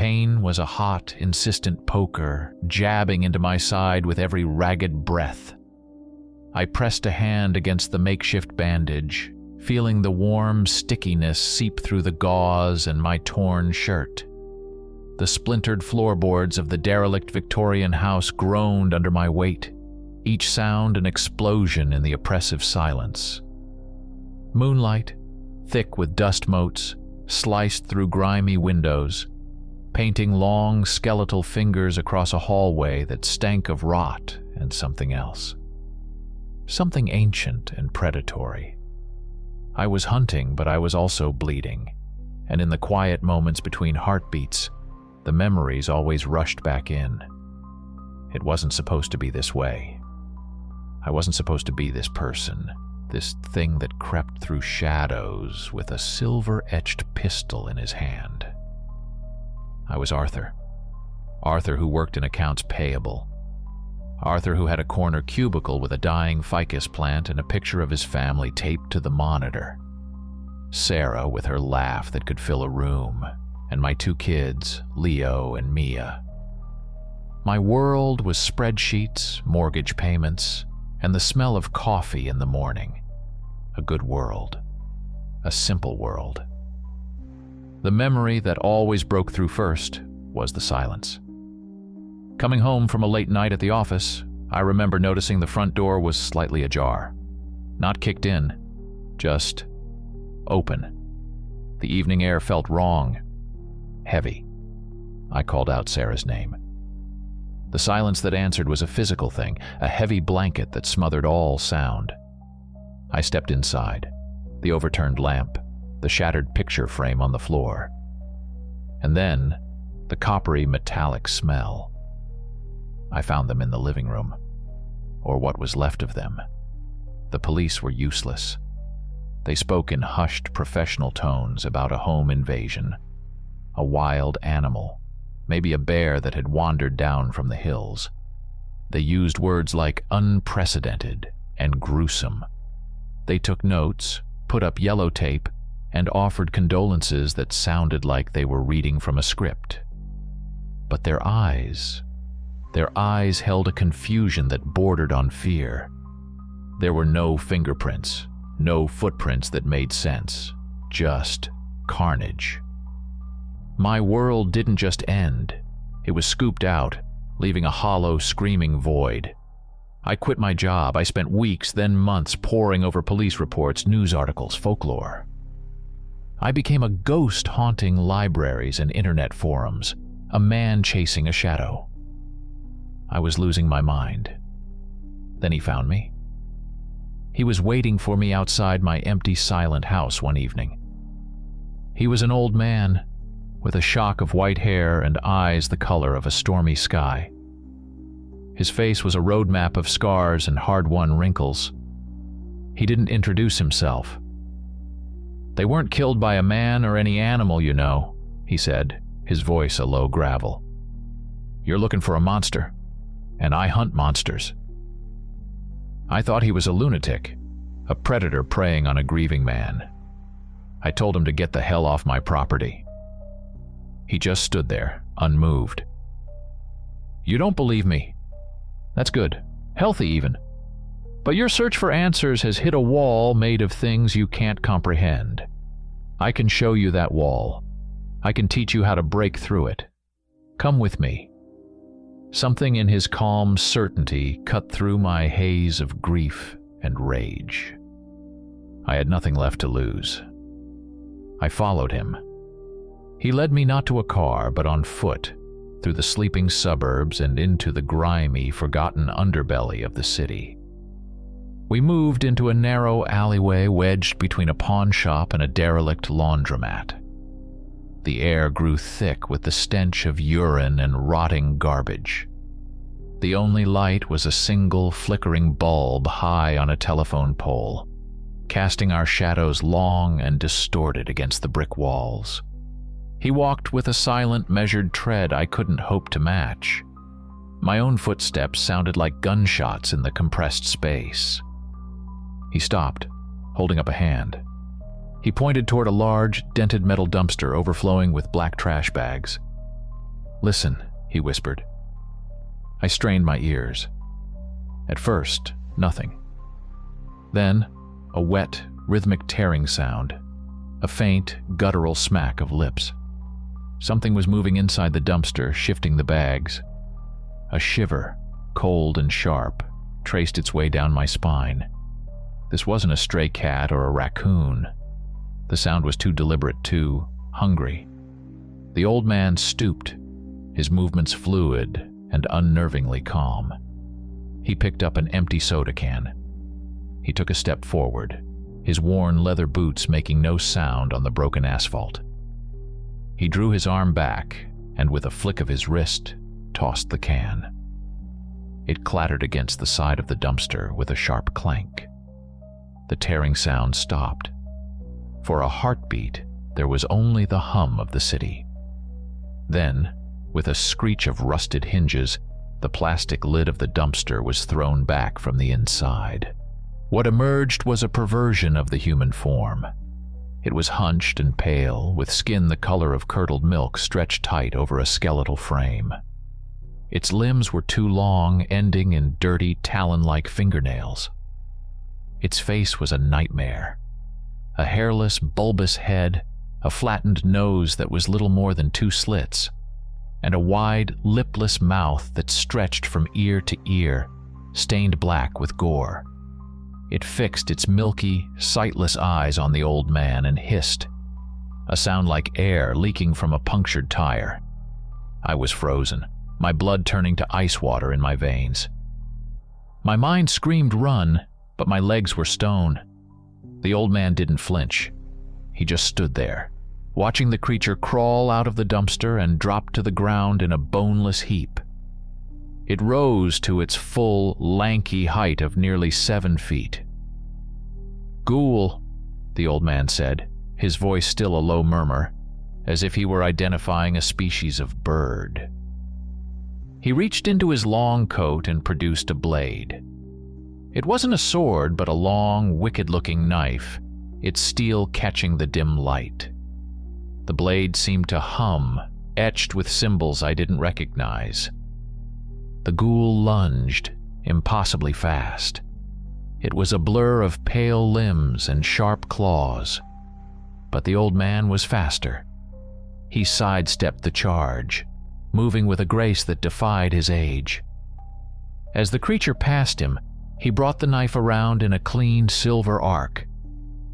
Pain was a hot, insistent poker, jabbing into my side with every ragged breath. I pressed a hand against the makeshift bandage, feeling the warm stickiness seep through the gauze and my torn shirt. The splintered floorboards of the derelict Victorian house groaned under my weight, each sound an explosion in the oppressive silence. Moonlight, thick with dust motes, sliced through grimy windows, painting long skeletal fingers across a hallway that stank of rot and something else. Something ancient and predatory. I was hunting, but I was also bleeding, and in the quiet moments between heartbeats, the memories always rushed back in. It wasn't supposed to be this way. I wasn't supposed to be this person, this thing that crept through shadows with a silver-etched pistol in his hand. I was Arthur. Arthur who worked in accounts payable. Arthur who had a corner cubicle with a dying ficus plant and a picture of his family taped to the monitor. Sarah with her laugh that could fill a room, and my two kids, Leo and Mia. My world was spreadsheets, mortgage payments, and the smell of coffee in the morning. A good world. A simple world. The memory that always broke through first was the silence. Coming home from a late night at the office, I remember noticing the front door was slightly ajar. Not kicked in, just open. The evening air felt wrong, heavy. I called out Sarah's name. The silence that answered was a physical thing, a heavy blanket that smothered all sound. I stepped inside, the overturned lamp, the shattered picture frame on the floor. And then, the coppery metallic smell. I found them in the living room, or what was left of them. The police were useless. They spoke in hushed professional tones about a home invasion, a wild animal, maybe a bear that had wandered down from the hills. They used words like unprecedented and gruesome. They took notes, put up yellow tape, and offered condolences that sounded like they were reading from a script. But their eyes held a confusion that bordered on fear. There were no fingerprints, no footprints that made sense, just carnage. My world didn't just end, it was scooped out, leaving a hollow, screaming void. I quit my job. I spent weeks, then months poring over police reports, news articles, folklore. I became a ghost haunting libraries and internet forums, a man chasing a shadow. I was losing my mind. Then he found me. He was waiting for me outside my empty, silent house one evening. He was an old man, with a shock of white hair and eyes the color of a stormy sky. His face was a roadmap of scars and hard-won wrinkles. He didn't introduce himself. "They weren't killed by a man or any animal, you know," he said, his voice a low gravel. "You're looking for a monster, and I hunt monsters." I thought he was a lunatic, a predator preying on a grieving man. I told him to get the hell off my property. He just stood there, unmoved. "You don't believe me. That's good, healthy even. But your search for answers has hit a wall made of things you can't comprehend. I can show you that wall. I can teach you how to break through it. Come with me." Something in his calm certainty cut through my haze of grief and rage. I had nothing left to lose. I followed him. He led me not to a car, but on foot, through the sleeping suburbs and into the grimy, forgotten underbelly of the city. We moved into a narrow alleyway wedged between a pawn shop and a derelict laundromat. The air grew thick with the stench of urine and rotting garbage. The only light was a single flickering bulb high on a telephone pole, casting our shadows long and distorted against the brick walls. He walked with a silent, measured tread I couldn't hope to match. My own footsteps sounded like gunshots in the compressed space. He stopped, holding up a hand. He pointed toward a large, dented metal dumpster overflowing with black trash bags. "Listen," he whispered. I strained my ears. At first, nothing. Then, a wet, rhythmic tearing sound, a faint, guttural smack of lips. Something was moving inside the dumpster, shifting the bags. A shiver, cold and sharp, traced its way down my spine. This wasn't a stray cat or a raccoon. The sound was too deliberate, too hungry. The old man stooped, his movements fluid and unnervingly calm. He picked up an empty soda can. He took a step forward, his worn leather boots making no sound on the broken asphalt. He drew his arm back and, with a flick of his wrist, tossed the can. It clattered against the side of the dumpster with a sharp clank. The tearing sound stopped. For a heartbeat, there was only the hum of the city. Then, with a screech of rusted hinges, the plastic lid of the dumpster was thrown back from the inside. What emerged was a perversion of the human form. It was hunched and pale, with skin the color of curdled milk stretched tight over a skeletal frame. Its limbs were too long, ending in dirty, talon-like fingernails. Its face was a nightmare. A hairless, bulbous head, a flattened nose that was little more than 2 slits, and a wide, lipless mouth that stretched from ear to ear, stained black with gore. It fixed its milky, sightless eyes on the old man and hissed, a sound like air leaking from a punctured tire. I was frozen, my blood turning to ice water in my veins. My mind screamed run, but my legs were stone. The old man didn't flinch. He just stood there, watching the creature crawl out of the dumpster and drop to the ground in a boneless heap. It rose to its full, lanky height of nearly 7 feet. "Ghoul," the old man said, his voice still a low murmur, as if he were identifying a species of bird. He reached into his long coat and produced a blade. It wasn't a sword, but a long, wicked-looking knife, its steel catching the dim light. The blade seemed to hum, etched with symbols I didn't recognize. The ghoul lunged, impossibly fast. It was a blur of pale limbs and sharp claws. But the old man was faster. He sidestepped the charge, moving with a grace that defied his age. As the creature passed him, he brought the knife around in a clean silver arc.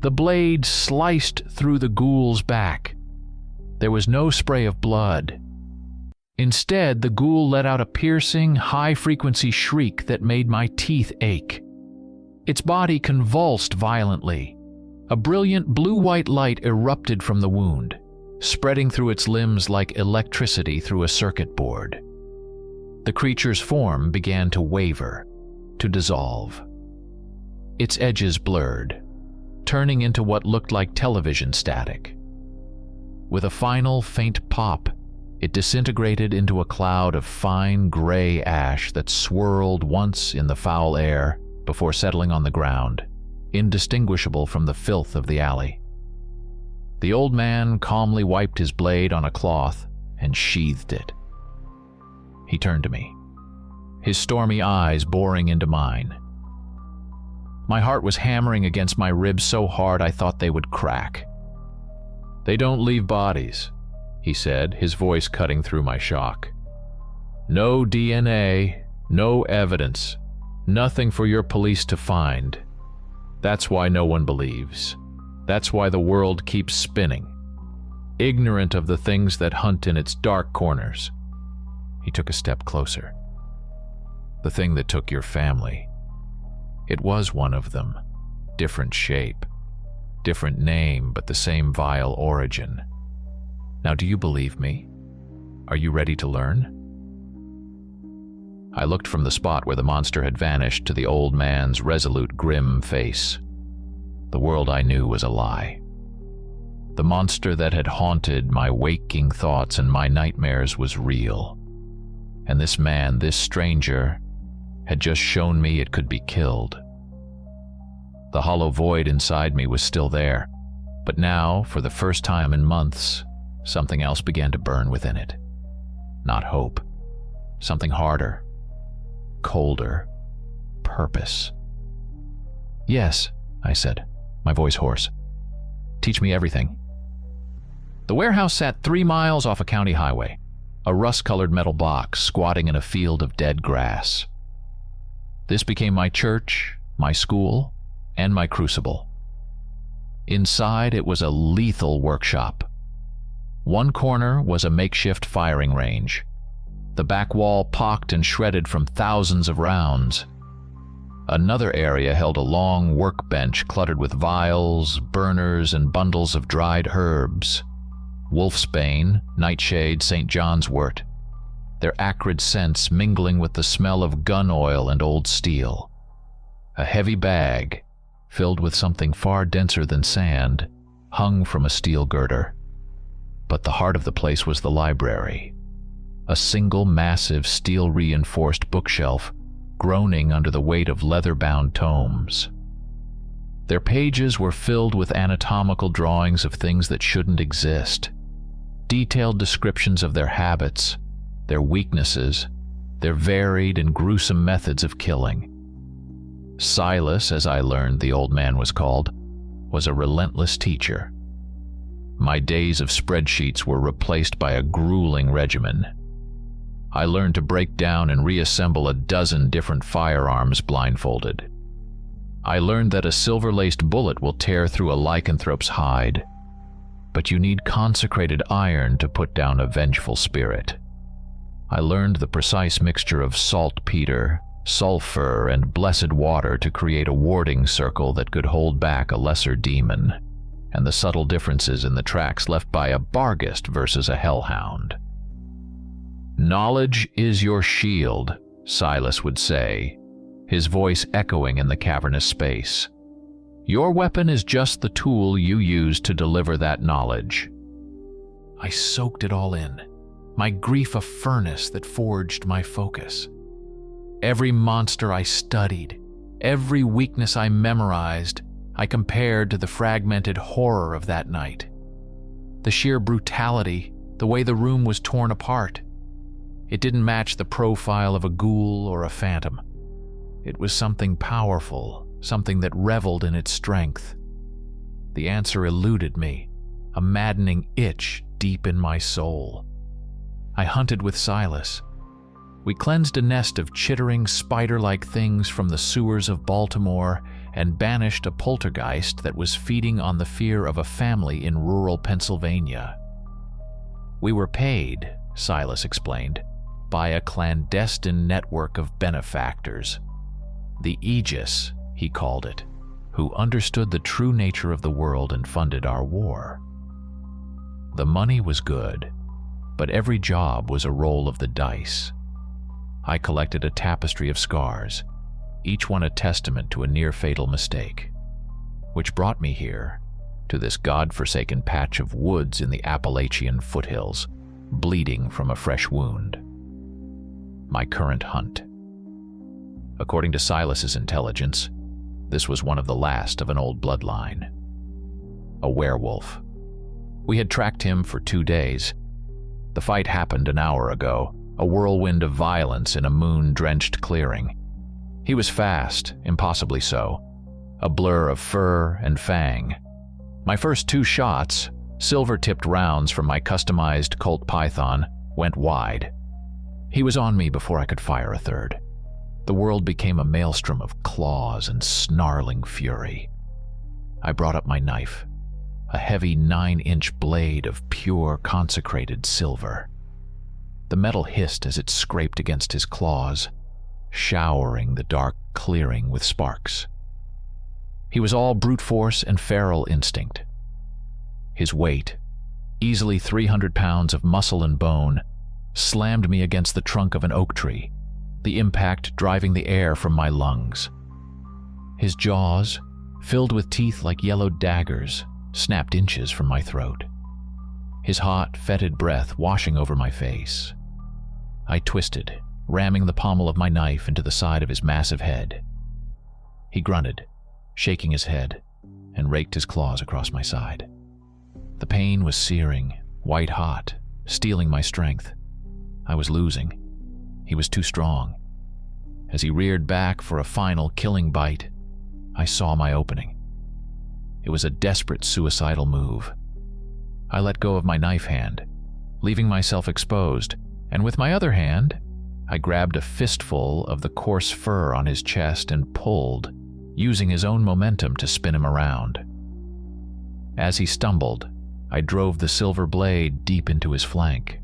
The blade sliced through the ghoul's back. There was no spray of blood. Instead, the ghoul let out a piercing, high-frequency shriek that made my teeth ache. Its body convulsed violently. A brilliant blue-white light erupted from the wound, spreading through its limbs like electricity through a circuit board. The creature's form began to waver, to dissolve. Its edges blurred, turning into what looked like television static. With a final, faint pop, it disintegrated into a cloud of fine gray ash that swirled once in the foul air before settling on the ground, indistinguishable from the filth of the alley. The old man calmly wiped his blade on a cloth and sheathed it. He turned to me, his stormy eyes boring into mine. My heart was hammering against my ribs so hard I thought they would crack. "They don't leave bodies," he said, his voice cutting through my shock. "No DNA, no evidence, nothing for your police to find. That's why no one believes. That's why the world keeps spinning, ignorant of the things that hunt in its dark corners." He took a step closer. "The thing that took your family. It was one of them. Different shape, different name, but the same vile origin. Now, do you believe me? Are you ready to learn?" I looked from the spot where the monster had vanished to the old man's resolute, grim face. The world I knew was a lie. The monster that had haunted my waking thoughts and my nightmares was real. And this man, this stranger, had just shown me it could be killed. The hollow void inside me was still there, but now, for the first time in months, something else began to burn within it. not hope. Something harder, colder, purpose. "Yes," I said, my voice hoarse. "Teach me everything." The warehouse sat 3 miles off a county highway, a rust-colored metal box squatting in a field of dead grass. This became my church, my school, and my crucible. Inside, it was a lethal workshop. One corner was a makeshift firing range, the back wall pocked and shredded from thousands of rounds. Another area held a long workbench cluttered with vials, burners, and bundles of dried herbs. Wolfsbane, nightshade, St. John's wort, their acrid scents mingling with the smell of gun oil and old steel. A heavy bag, filled with something far denser than sand, hung from a steel girder. But the heart of the place was the library, a single massive steel-reinforced bookshelf groaning under the weight of leather-bound tomes. Their pages were filled with anatomical drawings of things that shouldn't exist, detailed descriptions of their habits, their weaknesses, their varied and gruesome methods of killing. Silas, as I learned the old man was called, was a relentless teacher. My days of spreadsheets were replaced by a grueling regimen. I learned to break down and reassemble a dozen different firearms blindfolded. I learned that a silver-laced bullet will tear through a lycanthrope's hide, but you need consecrated iron to put down a vengeful spirit. I learned the precise mixture of saltpeter, sulfur, and blessed water to create a warding circle that could hold back a lesser demon, and the subtle differences in the tracks left by a Barghest versus a hellhound. "Knowledge is your shield," Silas would say, his voice echoing in the cavernous space. "Your weapon is just the tool you use to deliver that knowledge." I soaked it all in, my grief a furnace that forged my focus. Every monster I studied, every weakness I memorized, I compared to the fragmented horror of that night. The sheer brutality, the way the room was torn apart. It didn't match the profile of a ghoul or a phantom. It was something powerful, something that reveled in its strength. The answer eluded me, a maddening itch deep in my soul. I hunted with Silas. We cleansed a nest of chittering, spider-like things from the sewers of Baltimore and banished a poltergeist that was feeding on the fear of a family in rural Pennsylvania. We were paid, Silas explained, by a clandestine network of benefactors. The Aegis, he called it, who understood the true nature of the world and funded our war. The money was good, but every job was a roll of the dice. I collected a tapestry of scars, each one a testament to a near-fatal mistake, which brought me here, to this god-forsaken patch of woods in the Appalachian foothills, bleeding from a fresh wound. My current hunt. According to Silas's intelligence, this was one of the last of an old bloodline. A werewolf. We had tracked him for 2 days. The fight happened an hour ago, a whirlwind of violence in a moon-drenched clearing. He was fast, impossibly so, a blur of fur and fang. My first 2 shots, silver-tipped rounds from my customized Colt Python, went wide. He was on me before I could fire a third. The world became a maelstrom of claws and snarling fury. I brought up my knife, a heavy 9-inch blade of pure consecrated silver. The metal hissed as it scraped against his claws, showering the dark clearing with sparks. He was all brute force and feral instinct. His weight, easily 300 pounds of muscle and bone, slammed me against the trunk of an oak tree, the impact driving the air from my lungs. His jaws, filled with teeth like yellowed daggers, snapped inches from my throat. His hot, fetid breath washing over my face. I twisted, ramming the pommel of my knife into the side of his massive head. He grunted, shaking his head, and raked his claws across my side. The pain was searing, white-hot, stealing my strength. I was losing. He was too strong. As he reared back for a final killing bite, I saw my opening. It was a desperate suicidal move. I let go of my knife hand, leaving myself exposed, and with my other hand, I grabbed a fistful of the coarse fur on his chest and pulled, using his own momentum to spin him around. As he stumbled, I drove the silver blade deep into his flank.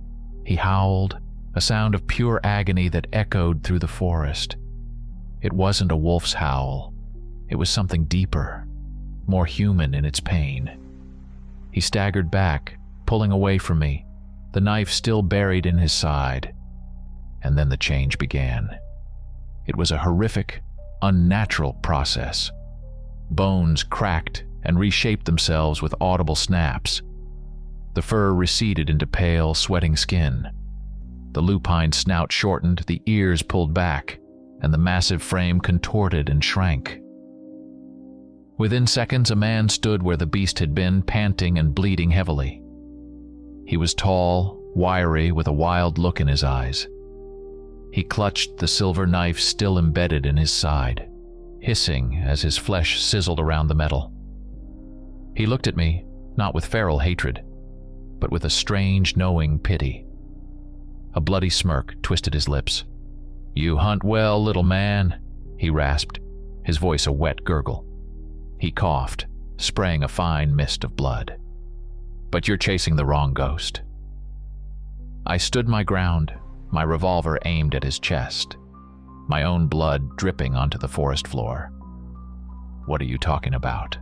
He howled, a sound of pure agony that echoed through the forest. It wasn't a wolf's howl. It was something deeper, more human in its pain. He staggered back, pulling away from me, the knife still buried in his side. And then the change began. It was a horrific, unnatural process. Bones cracked and reshaped themselves with audible snaps. The fur receded into pale, sweating skin. The lupine snout shortened, the ears pulled back, and the massive frame contorted and shrank. Within seconds, a man stood where the beast had been, panting and bleeding heavily. He was tall, wiry, with a wild look in his eyes. He clutched the silver knife still embedded in his side, hissing as his flesh sizzled around the metal. He looked at me, not with feral hatred, but with a strange, knowing pity. A bloody smirk twisted his lips. "You hunt well, little man," he rasped, his voice a wet gurgle. He coughed, spraying a fine mist of blood. "But you're chasing the wrong ghost." I stood my ground, my revolver aimed at his chest, my own blood dripping onto the forest floor. "What are you talking about?"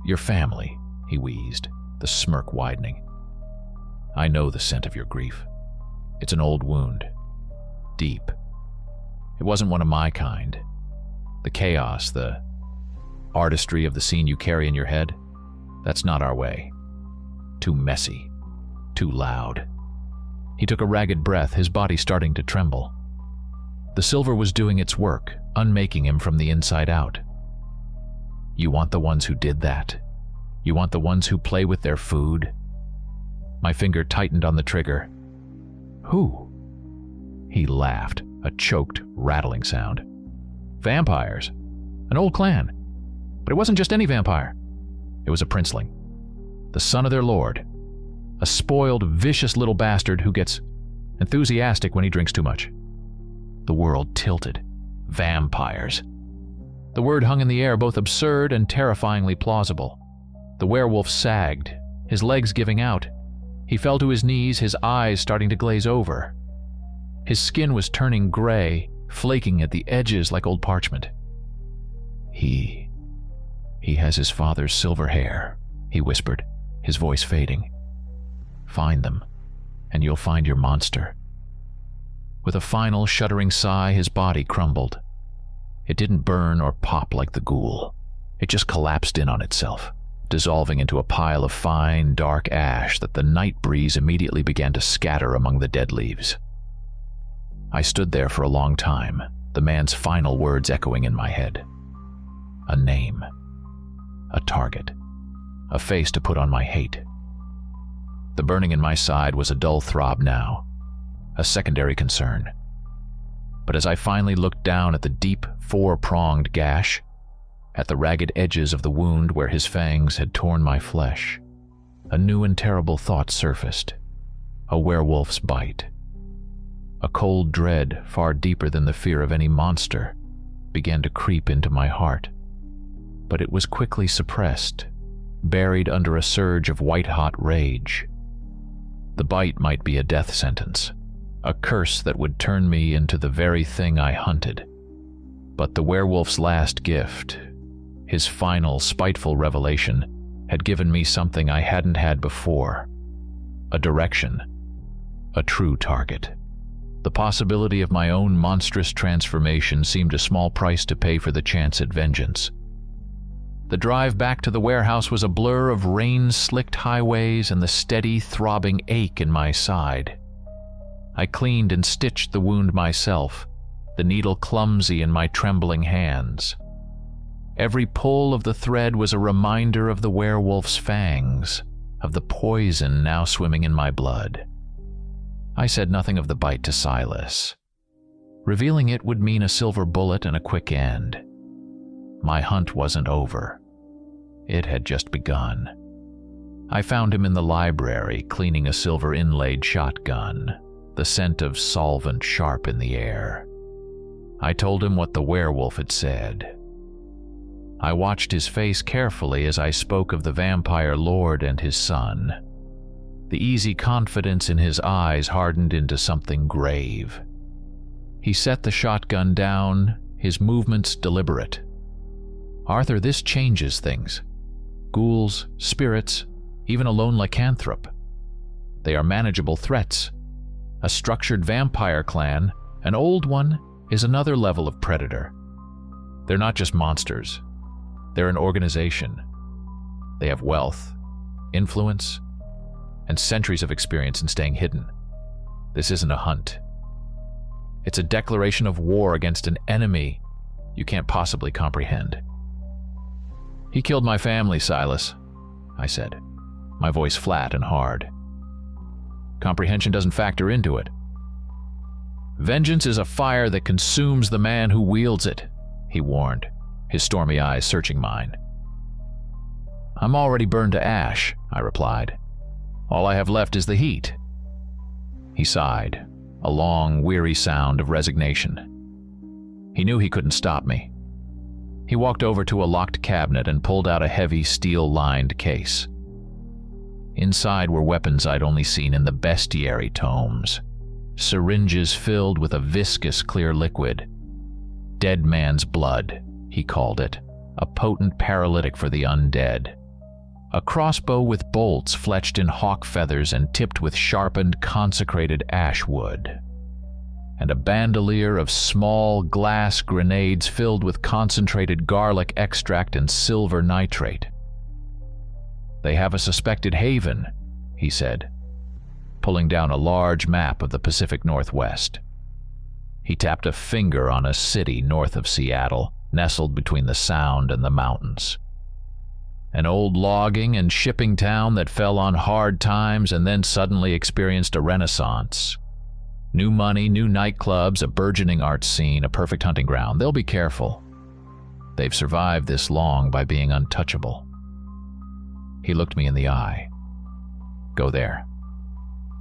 "Your family," he wheezed, the smirk widening. "I know the scent of your grief. It's an old wound. Deep. It wasn't one of my kind. The chaos, the artistry of the scene you carry in your head, that's not our way. Too messy. Too loud." He took a ragged breath, his body starting to tremble. The silver was doing its work, unmaking him from the inside out. "You want the ones who did that? You want the ones who play with their food?" My finger tightened on the trigger. "Who?" He laughed, a choked, rattling sound. "Vampires. An old clan. But it wasn't just any vampire. It was a princeling. The son of their lord. A spoiled, vicious little bastard who gets enthusiastic when he drinks too much." The world tilted. Vampires. The word hung in the air, both absurd and terrifyingly plausible. The werewolf sagged, his legs giving out. He fell to his knees, his eyes starting to glaze over. His skin was turning gray, flaking at the edges like old parchment. He has his father's silver hair," he whispered, his voice fading. "Find them, and you'll find your monster." With a final shuddering sigh, his body crumbled. It didn't burn or pop like the ghoul. It just collapsed in on itself, dissolving into a pile of fine, dark ash that the night breeze immediately began to scatter among the dead leaves. I stood there for a long time, the man's final words echoing in my head. A name. A target. A face to put on my hate. The burning in my side was a dull throb now, a secondary concern. But as I finally looked down at the deep, four-pronged gash, at the ragged edges of the wound where his fangs had torn my flesh, a new and terrible thought surfaced. A werewolf's bite. A cold dread, far deeper than the fear of any monster, began to creep into my heart. But it was quickly suppressed, buried under a surge of white-hot rage. The bite might be a death sentence, a curse that would turn me into the very thing I hunted. But the werewolf's last gift, his final spiteful revelation, had given me something I hadn't had before. A direction. A true target. The possibility of my own monstrous transformation seemed a small price to pay for the chance at vengeance. The drive back to the warehouse was a blur of rain-slicked highways and the steady, throbbing ache in my side. I cleaned and stitched the wound myself, the needle clumsy in my trembling hands. Every pull of the thread was a reminder of the werewolf's fangs, of the poison now swimming in my blood. I said nothing of the bite to Silas. Revealing it would mean a silver bullet and a quick end. My hunt wasn't over. It had just begun. I found him in the library, cleaning a silver inlaid shotgun, the scent of solvent sharp in the air. I told him what the werewolf had said. I watched his face carefully as I spoke of the vampire lord and his son. The easy confidence in his eyes hardened into something grave. He set the shotgun down, his movements deliberate. "Arthur, this changes things. Ghouls, spirits, even a lone lycanthrope. They are manageable threats. A structured vampire clan, an old one, is another level of predator. They're not just monsters. They're an organization. They have wealth, influence, and centuries of experience in staying hidden. This isn't a hunt. It's a declaration of war against an enemy you can't possibly comprehend." "He killed my family, Silas," I said, my voice flat and hard. "Comprehension doesn't factor into it. Vengeance is a fire that consumes the man who wields it," he warned, his stormy eyes searching mine. "I'm already burned to ash," I replied. "All I have left is the heat." He sighed, a long, weary sound of resignation. He knew he couldn't stop me. He walked over to a locked cabinet and pulled out a heavy, steel-lined case. Inside were weapons I'd only seen in the bestiary tomes. Syringes filled with a viscous, clear liquid. "Dead man's blood," he called it, a potent paralytic for the undead. A crossbow with bolts fletched in hawk feathers and tipped with sharpened, consecrated ash wood. And a bandolier of small glass grenades filled with concentrated garlic extract and silver nitrate. "They have a suspected haven," he said, pulling down a large map of the Pacific Northwest. He tapped a finger on a city north of Seattle, nestled between the Sound and the mountains. An old logging and shipping town that fell on hard times and then suddenly experienced a renaissance. New money, new nightclubs, a burgeoning art scene, a perfect hunting ground. They'll be careful. They've survived this long by being untouchable. He looked me in the eye. "Go there.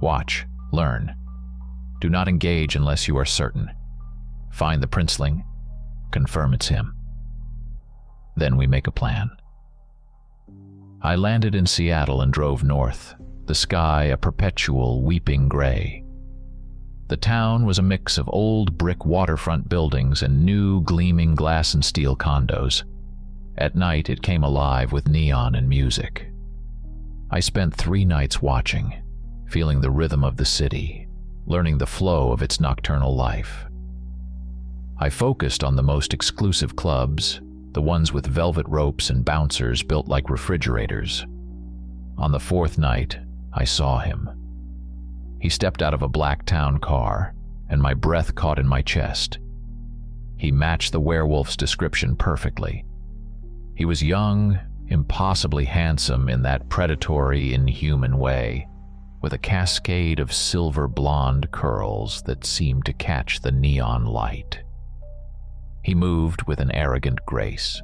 Watch, learn. Do not engage unless you are certain. Find the princling, confirm it's him. Then we make a plan." I landed in Seattle and drove north, the sky a perpetual weeping gray. The town was a mix of old brick waterfront buildings and new gleaming glass and steel condos. At night it came alive with neon and music. I spent 3 nights watching, feeling the rhythm of the city, learning the flow of its nocturnal life. I focused on the most exclusive clubs, the ones with velvet ropes and bouncers built like refrigerators. On the 4th night, I saw him. He stepped out of a black town car, and my breath caught in my chest. He matched the werewolf's description perfectly. He was young, impossibly handsome in that predatory, inhuman way, with a cascade of silver blonde curls that seemed to catch the neon light. He moved with an arrogant grace,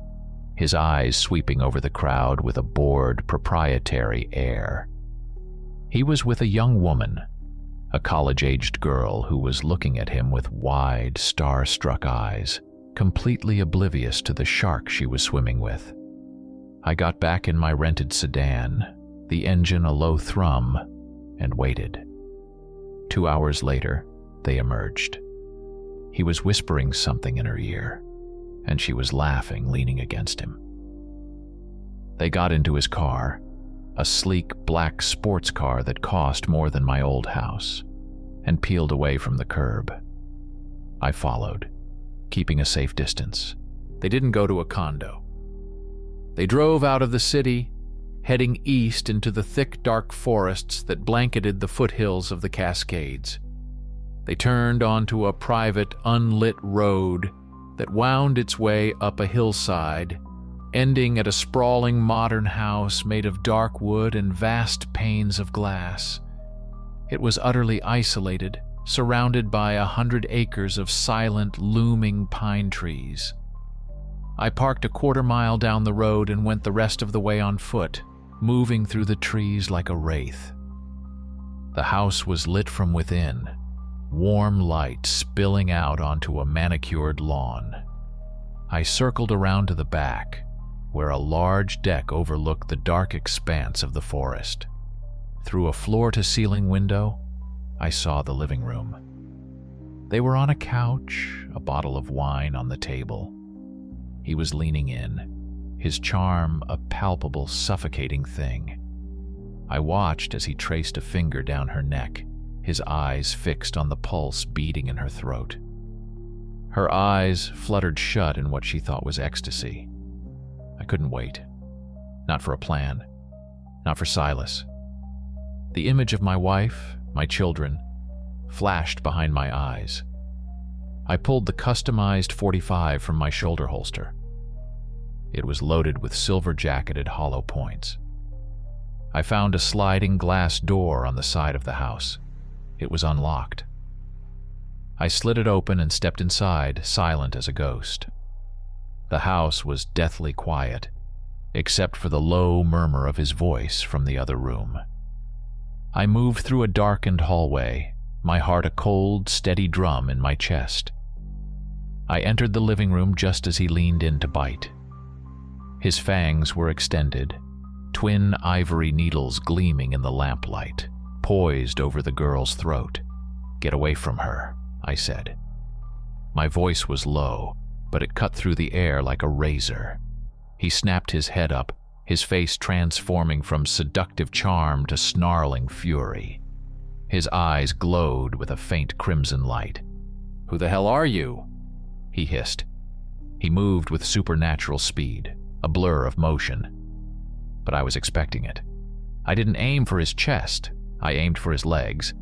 his eyes sweeping over the crowd with a bored, proprietary air. He was with a young woman, a college-aged girl who was looking at him with wide, star-struck eyes, completely oblivious to the shark she was swimming with. I got back in my rented sedan, the engine a low thrum, and waited. 2 hours later, they emerged. He was whispering something in her ear, and she was laughing, leaning against him. They got into his car, a sleek black sports car that cost more than my old house, and peeled away from the curb. I followed, keeping a safe distance. They didn't go to a condo. They drove out of the city, heading east into the thick, dark forests that blanketed the foothills of the Cascades. They turned onto a private, unlit road that wound its way up a hillside, ending at a sprawling modern house made of dark wood and vast panes of glass. It was utterly isolated, surrounded by 100 acres of silent, looming pine trees. I parked a quarter-mile down the road and went the rest of the way on foot, moving through the trees like a wraith. The house was lit from within, warm light spilling out onto a manicured lawn. I circled around to the back, where a large deck overlooked the dark expanse of the forest. Through a floor-to-ceiling window, I saw the living room. They were on a couch, a bottle of wine on the table. He was leaning in, his charm a palpable, suffocating thing. I watched as he traced a finger down her neck, his eyes fixed on the pulse beating in her throat. Her eyes fluttered shut in what she thought was ecstasy. I couldn't wait. Not for a plan. Not for Silas. The image of my wife, my children, flashed behind my eyes. I pulled the customized .45 from my shoulder holster. It was loaded with silver-jacketed hollow points. I found a sliding glass door on the side of the house. It was unlocked. I slid it open and stepped inside, silent as a ghost. The house was deathly quiet, except for the low murmur of his voice from the other room. I moved through a darkened hallway, my heart a cold, steady drum in my chest. I entered the living room just as he leaned in to bite. His fangs were extended, twin ivory needles gleaming in the lamplight, poised over the girl's throat. "Get away from her," I said. My voice was low, but it cut through the air like a razor. He snapped his head up, his face transforming from seductive charm to snarling fury. His eyes glowed with a faint crimson light. "Who the hell are you?" he hissed. He moved with supernatural speed, a blur of motion. But I was expecting it. I didn't aim for his chest, I aimed for his legs.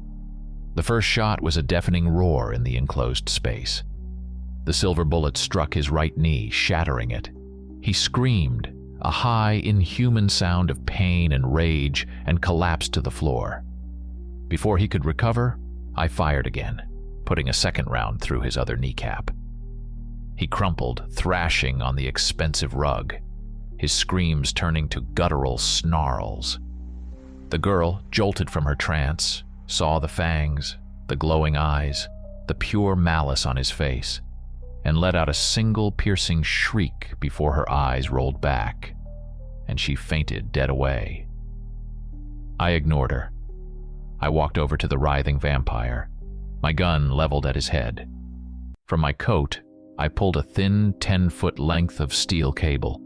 The first shot was a deafening roar in the enclosed space. The silver bullet struck his right knee, shattering it. He screamed, a high, inhuman sound of pain and rage, and collapsed to the floor. Before he could recover, I fired again, putting a second round through his other kneecap. He crumpled, thrashing on the expensive rug, his screams turning to guttural snarls. The girl, jolted from her trance, saw the fangs, the glowing eyes, the pure malice on his face, and let out a single piercing shriek before her eyes rolled back, and she fainted dead away. I ignored her. I walked over to the writhing vampire, my gun leveled at his head. From my coat, I pulled a thin 10-foot length of steel cable,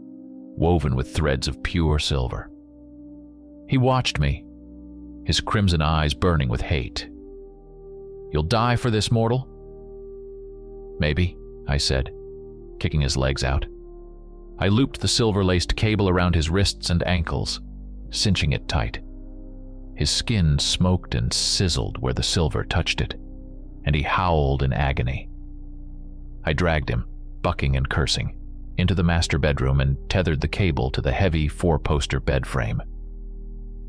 woven with threads of pure silver. He watched me, his crimson eyes burning with hate. "You'll die for this, mortal?" "Maybe," I said, kicking his legs out. I looped the silver-laced cable around his wrists and ankles, cinching it tight. His skin smoked and sizzled where the silver touched it, and he howled in agony. I dragged him, bucking and cursing, into the master bedroom and tethered the cable to the heavy 4-poster bed frame.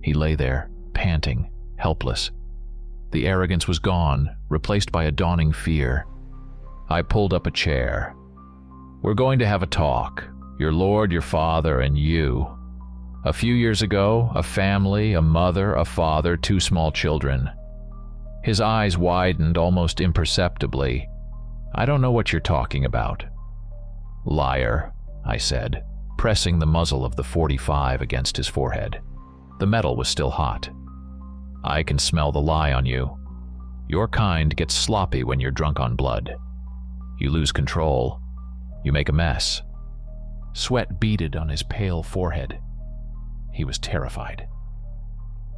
He lay there, panting, helpless. The arrogance was gone, replaced by a dawning fear. I pulled up a chair. "We're going to have a talk, your lord, your father, and you. A few years ago, a family, a mother, a father, 2 small children." His eyes widened almost imperceptibly. "I don't know what you're talking about." "Liar," I said, pressing the muzzle of the .45 against his forehead. The metal was still hot. "I can smell the lie on you. Your kind gets sloppy when you're drunk on blood. You lose control. You make a mess." Sweat beaded on his pale forehead. He was terrified.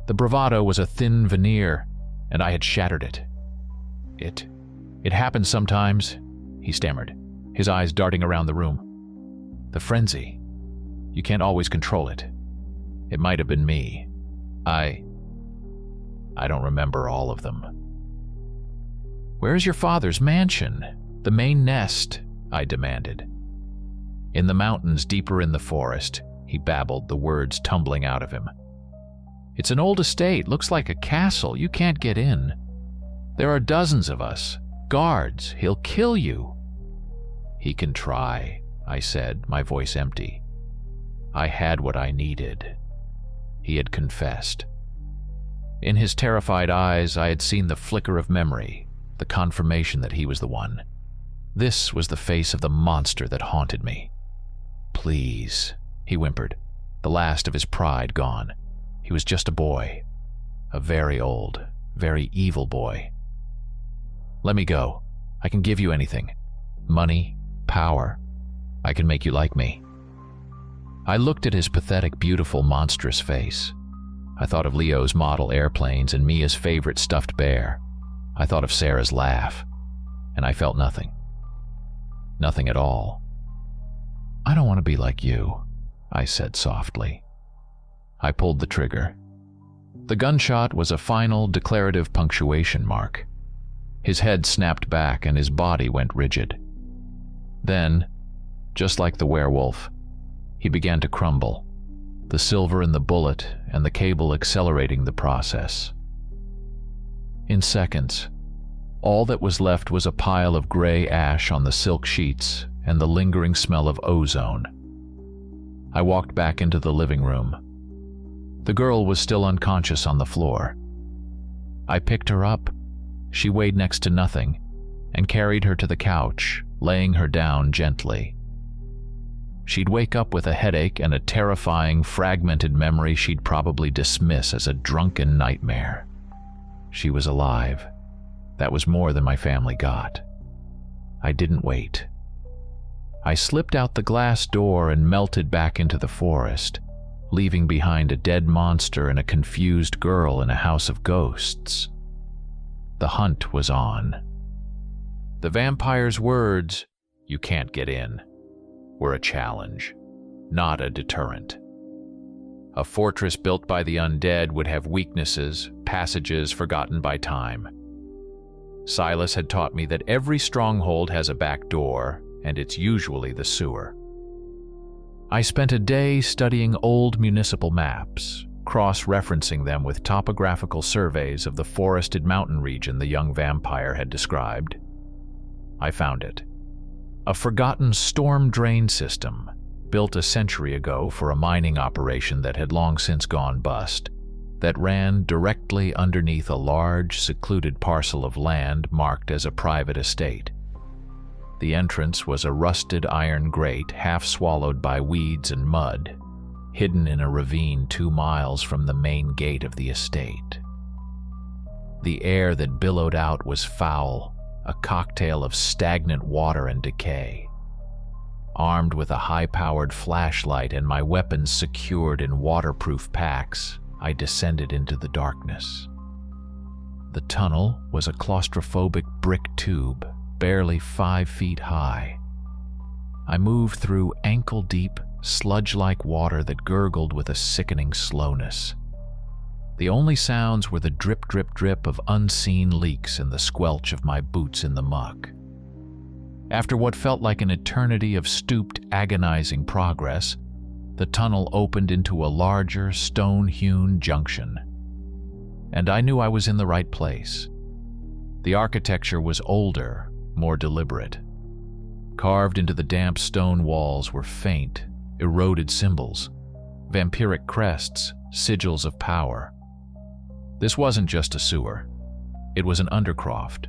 The bravado was a thin veneer, and I had shattered it. It happens sometimes," he stammered, his eyes darting around the room. "The frenzy. You can't always control it. It might have been me. I don't remember all of them." "Where's your father's mansion? The main nest?" I demanded. "In the mountains deeper in the forest," he babbled, the words tumbling out of him. It's an old estate, looks like a castle. You can't get in. There are dozens of us. Guards, he'll kill you." "He can try," I said, my voice empty. I had what I needed. He had confessed. In his terrified eyes, I had seen the flicker of memory, the confirmation that he was the one. This was the face of the monster that haunted me. "Please," he whimpered, the last of his pride gone. He was just a boy, a very old, very evil boy. "Let me go. I can give you anything. Money, power. I can make you like me." I looked at his pathetic, beautiful, monstrous face. I thought of Leo's model airplanes and Mia's favorite stuffed bear. I thought of Sarah's laugh, and I felt nothing. Nothing at all. "I don't want to be like you," I said softly. I pulled the trigger. The gunshot was a final, declarative punctuation mark. His head snapped back and his body went rigid. Then, just like the werewolf, he began to crumble, the silver in the bullet and the cable accelerating the process. In seconds, all that was left was a pile of gray ash on the silk sheets and the lingering smell of ozone. I walked back into the living room. The girl was still unconscious on the floor. I picked her up. She weighed next to nothing, and carried her to the couch, laying her down gently. She'd wake up with a headache and a terrifying, fragmented memory she'd probably dismiss as a drunken nightmare. She was alive. That was more than my family got. I didn't wait. I slipped out the glass door and melted back into the forest, leaving behind a dead monster and a confused girl in a house of ghosts. The hunt was on. The vampire's words, "You can't get in," were a challenge, not a deterrent. A fortress built by the undead would have weaknesses, passages forgotten by time. Silas had taught me that every stronghold has a back door, and it's usually the sewer. I spent a day studying old municipal maps, cross-referencing them with topographical surveys of the forested mountain region the young vampire had described. I found it. A forgotten storm drain system, built a century ago for a mining operation that had long since gone bust, that ran directly underneath a large, secluded parcel of land marked as a private estate. The entrance was a rusted iron grate half swallowed by weeds and mud, hidden in a ravine 2 miles from the main gate of the estate. The air that billowed out was foul, a cocktail of stagnant water and decay. Armed with a high-powered flashlight and my weapons secured in waterproof packs, I descended into the darkness. The tunnel was a claustrophobic brick tube, barely 5 feet high. I moved through ankle-deep, sludge-like water that gurgled with a sickening slowness. The only sounds were the drip, drip, drip of unseen leaks and the squelch of my boots in the muck. After what felt like an eternity of stooped, agonizing progress, the tunnel opened into a larger, stone-hewn junction. And I knew I was in the right place. The architecture was older, more deliberate. Carved into the damp stone walls were faint, eroded symbols, vampiric crests, sigils of power. This wasn't just a sewer. It was an undercroft,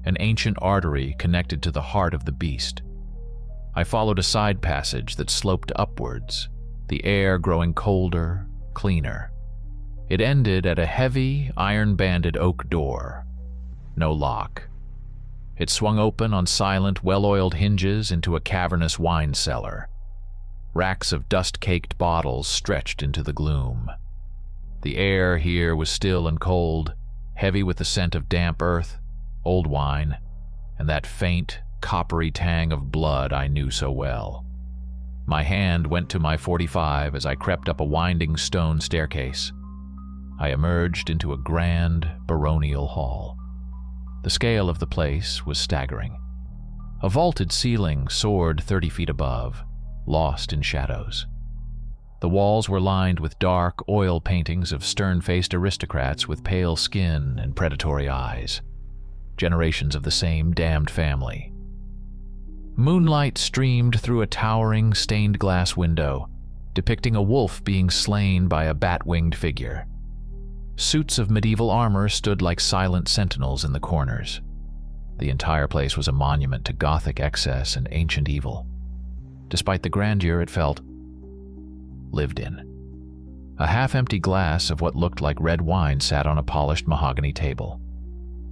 an ancient artery connected to the heart of the beast. I followed a side passage that sloped upwards, the air growing colder, cleaner. It ended at a heavy, iron-banded oak door. No lock. It swung open on silent, well-oiled hinges into a cavernous wine cellar. Racks of dust-caked bottles stretched into the gloom. The air here was still and cold, heavy with the scent of damp earth, old wine, and that faint, coppery tang of blood I knew so well. My hand went to my .45 as I crept up a winding stone staircase. I emerged into a grand, baronial hall. The scale of the place was staggering. A vaulted ceiling soared 30 feet above, lost in shadows. The walls were lined with dark oil paintings of stern-faced aristocrats with pale skin and predatory eyes, generations of the same damned family. Moonlight streamed through a towering stained glass window, depicting a wolf being slain by a bat-winged figure. Suits of medieval armor stood like silent sentinels in the corners. The entire place was a monument to Gothic excess and ancient evil. Despite the grandeur, it felt lived in. A half-empty glass of what looked like red wine sat on a polished mahogany table.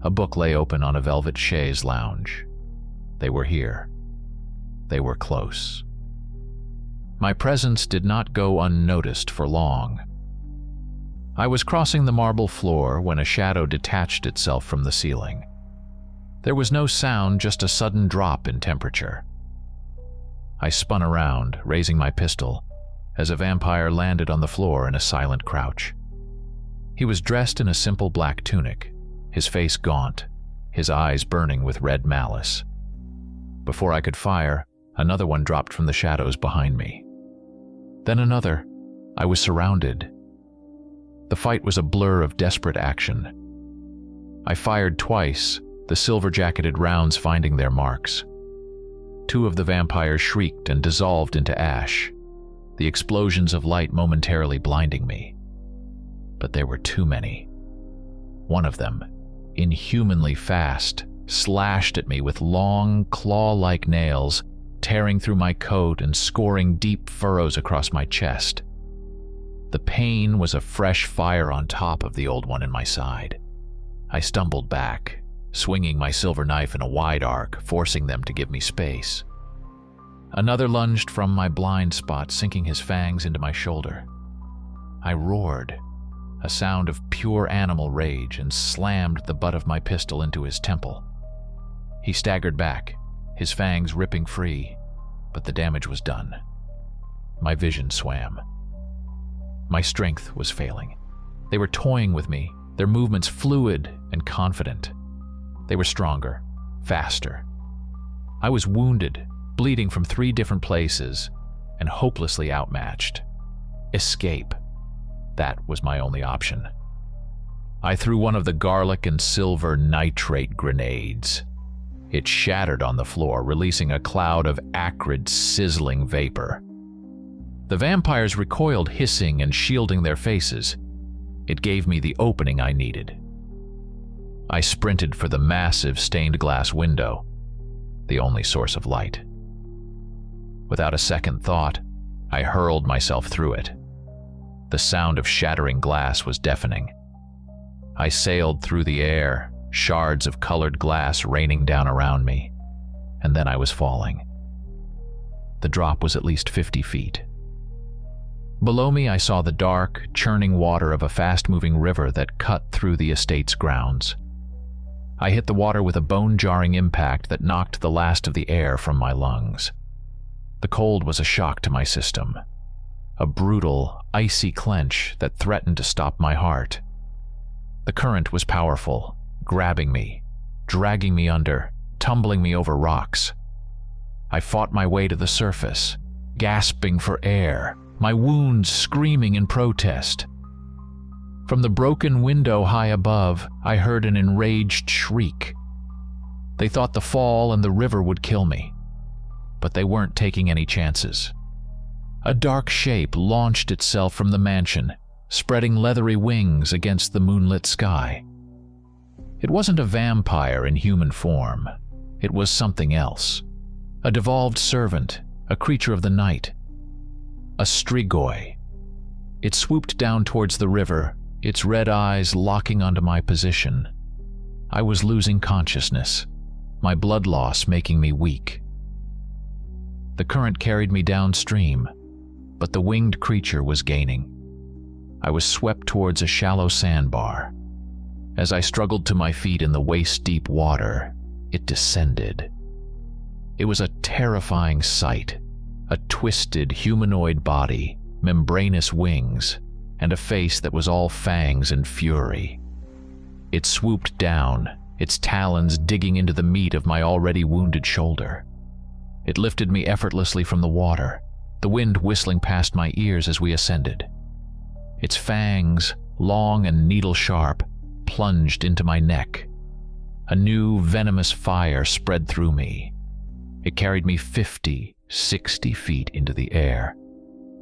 A book lay open on a velvet chaise lounge. They were here. They were close. My presence did not go unnoticed for long. I was crossing the marble floor when a shadow detached itself from the ceiling. There was no sound, just a sudden drop in temperature. I spun around, raising my pistol, as a vampire landed on the floor in a silent crouch. He was dressed in a simple black tunic, his face gaunt, his eyes burning with red malice. Before I could fire, another one dropped from the shadows behind me. Then another. I was surrounded. The fight was a blur of desperate action. I fired twice, the silver-jacketed rounds finding their marks. Two of the vampires shrieked and dissolved into ash, the explosions of light momentarily blinding me. But there were too many. One of them, inhumanly fast, slashed at me with long, claw-like nails, tearing through my coat and scoring deep furrows across my chest. The pain was a fresh fire on top of the old one in my side. I stumbled back, swinging my silver knife in a wide arc, forcing them to give me space. Another lunged from my blind spot, sinking his fangs into my shoulder. I roared, a sound of pure animal rage, and slammed the butt of my pistol into his temple. He staggered back, his fangs ripping free, but the damage was done. My vision swam. My strength was failing. They were toying with me, their movements fluid and confident. They were stronger, faster. I was wounded, bleeding from 3 different places, and hopelessly outmatched. Escape. That was my only option. I threw one of the garlic and silver nitrate grenades. It shattered on the floor, releasing a cloud of acrid, sizzling vapor. The vampires recoiled, hissing and shielding their faces. It gave me the opening I needed. I sprinted for the massive stained glass window, the only source of light. Without a second thought, I hurled myself through it. The sound of shattering glass was deafening. I sailed through the air, shards of colored glass raining down around me, and then I was falling. The drop was at least 50 feet. Below me, I saw the dark, churning water of a fast-moving river that cut through the estate's grounds. I hit the water with a bone-jarring impact that knocked the last of the air from my lungs. The cold was a shock to my system, a brutal, icy clench that threatened to stop my heart. The current was powerful, grabbing me, dragging me under, tumbling me over rocks. I fought my way to the surface, gasping for air, my wounds screaming in protest. From the broken window high above, I heard an enraged shriek. They thought the fall and the river would kill me, but they weren't taking any chances. A dark shape launched itself from the mansion, spreading leathery wings against the moonlit sky. It wasn't a vampire in human form. It was something else. A devolved servant, a creature of the night. A strigoi. It swooped down towards the river, its red eyes locking onto my position. I was losing consciousness, my blood loss making me weak. The current carried me downstream, but the winged creature was gaining. I was swept towards a shallow sandbar. As I struggled to my feet in the waist-deep water, it descended. It was a terrifying sight, a twisted humanoid body, membranous wings, and a face that was all fangs and fury. It swooped down, its talons digging into the meat of my already wounded shoulder. It lifted me effortlessly from the water, the wind whistling past my ears as we ascended. Its fangs, long and needle-sharp, plunged into my neck. A new venomous fire spread through me. It carried me 50, 60 feet into the air,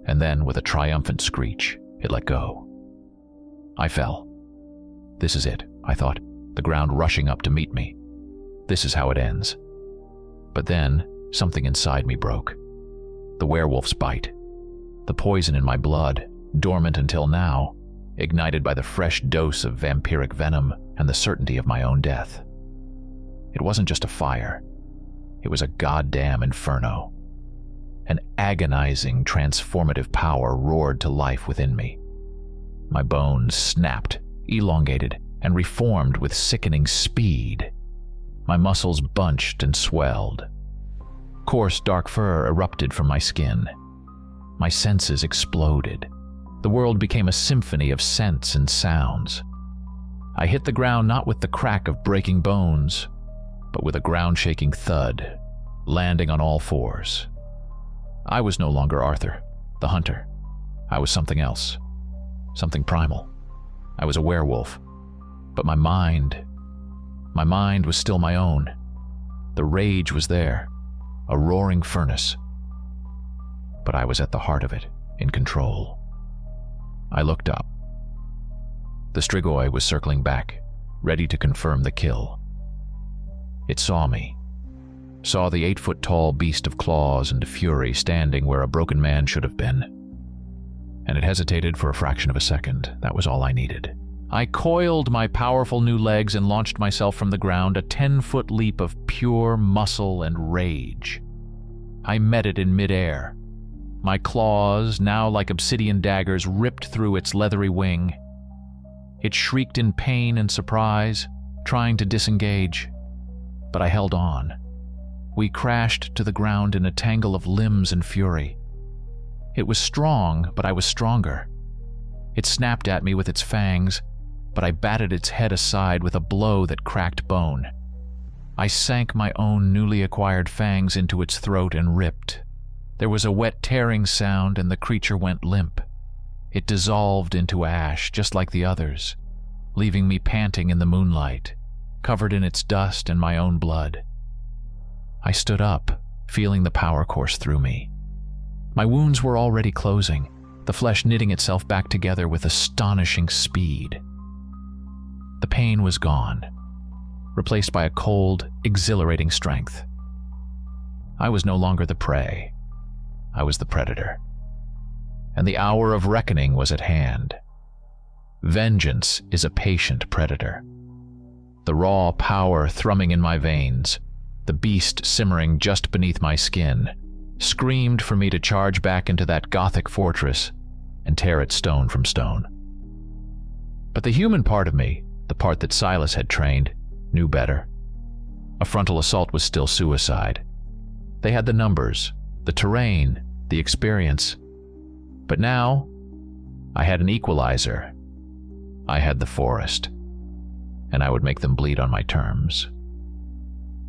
and then, with a triumphant screech, it let go. I fell. This is it, I thought, the ground rushing up to meet me. This is how it ends. But then, something inside me broke. The werewolf's bite. The poison in my blood, dormant until now, ignited by the fresh dose of vampiric venom and the certainty of my own death. It wasn't just a fire. It was a goddamn inferno. An agonizing, transformative power roared to life within me. My bones snapped, elongated, and reformed with sickening speed. My muscles bunched and swelled. Coarse, dark fur erupted from my skin. My senses exploded. The world became a symphony of scents and sounds. I hit the ground not with the crack of breaking bones, but with a ground-shaking thud, landing on all fours. I was no longer Arthur, the hunter. I was something else, something primal. I was a werewolf, but my mind was still my own. The rage was there, a roaring furnace. But I was at the heart of it, in control. I looked up. The strigoi was circling back, ready to confirm the kill. It saw me, saw the 8-foot-tall beast of claws and fury standing where a broken man should have been. And it hesitated for a fraction of a second. That was all I needed. I coiled my powerful new legs and launched myself from the ground, a 10-foot leap of pure muscle and rage. I met it in midair. My claws, now like obsidian daggers, ripped through its leathery wing. It shrieked in pain and surprise, trying to disengage. But I held on. We crashed to the ground in a tangle of limbs and fury. It was strong, but I was stronger. It snapped at me with its fangs, but I batted its head aside with a blow that cracked bone. I sank my own newly acquired fangs into its throat and ripped. There was a wet tearing sound and the creature went limp. It dissolved into ash, just like the others, leaving me panting in the moonlight, covered in its dust and my own blood. I stood up, feeling the power course through me. My wounds were already closing, the flesh knitting itself back together with astonishing speed. The pain was gone, replaced by a cold, exhilarating strength. I was no longer the prey. I was the predator. And the hour of reckoning was at hand. Vengeance is a patient predator. The raw power thrumming in my veins, the beast simmering just beneath my skin, screamed for me to charge back into that Gothic fortress and tear it stone from stone. But the human part of me, the part that Silas had trained, knew better. A frontal assault was still suicide. They had the numbers, the terrain, the experience. But now, I had an equalizer. I had the forest, and I would make them bleed on my terms.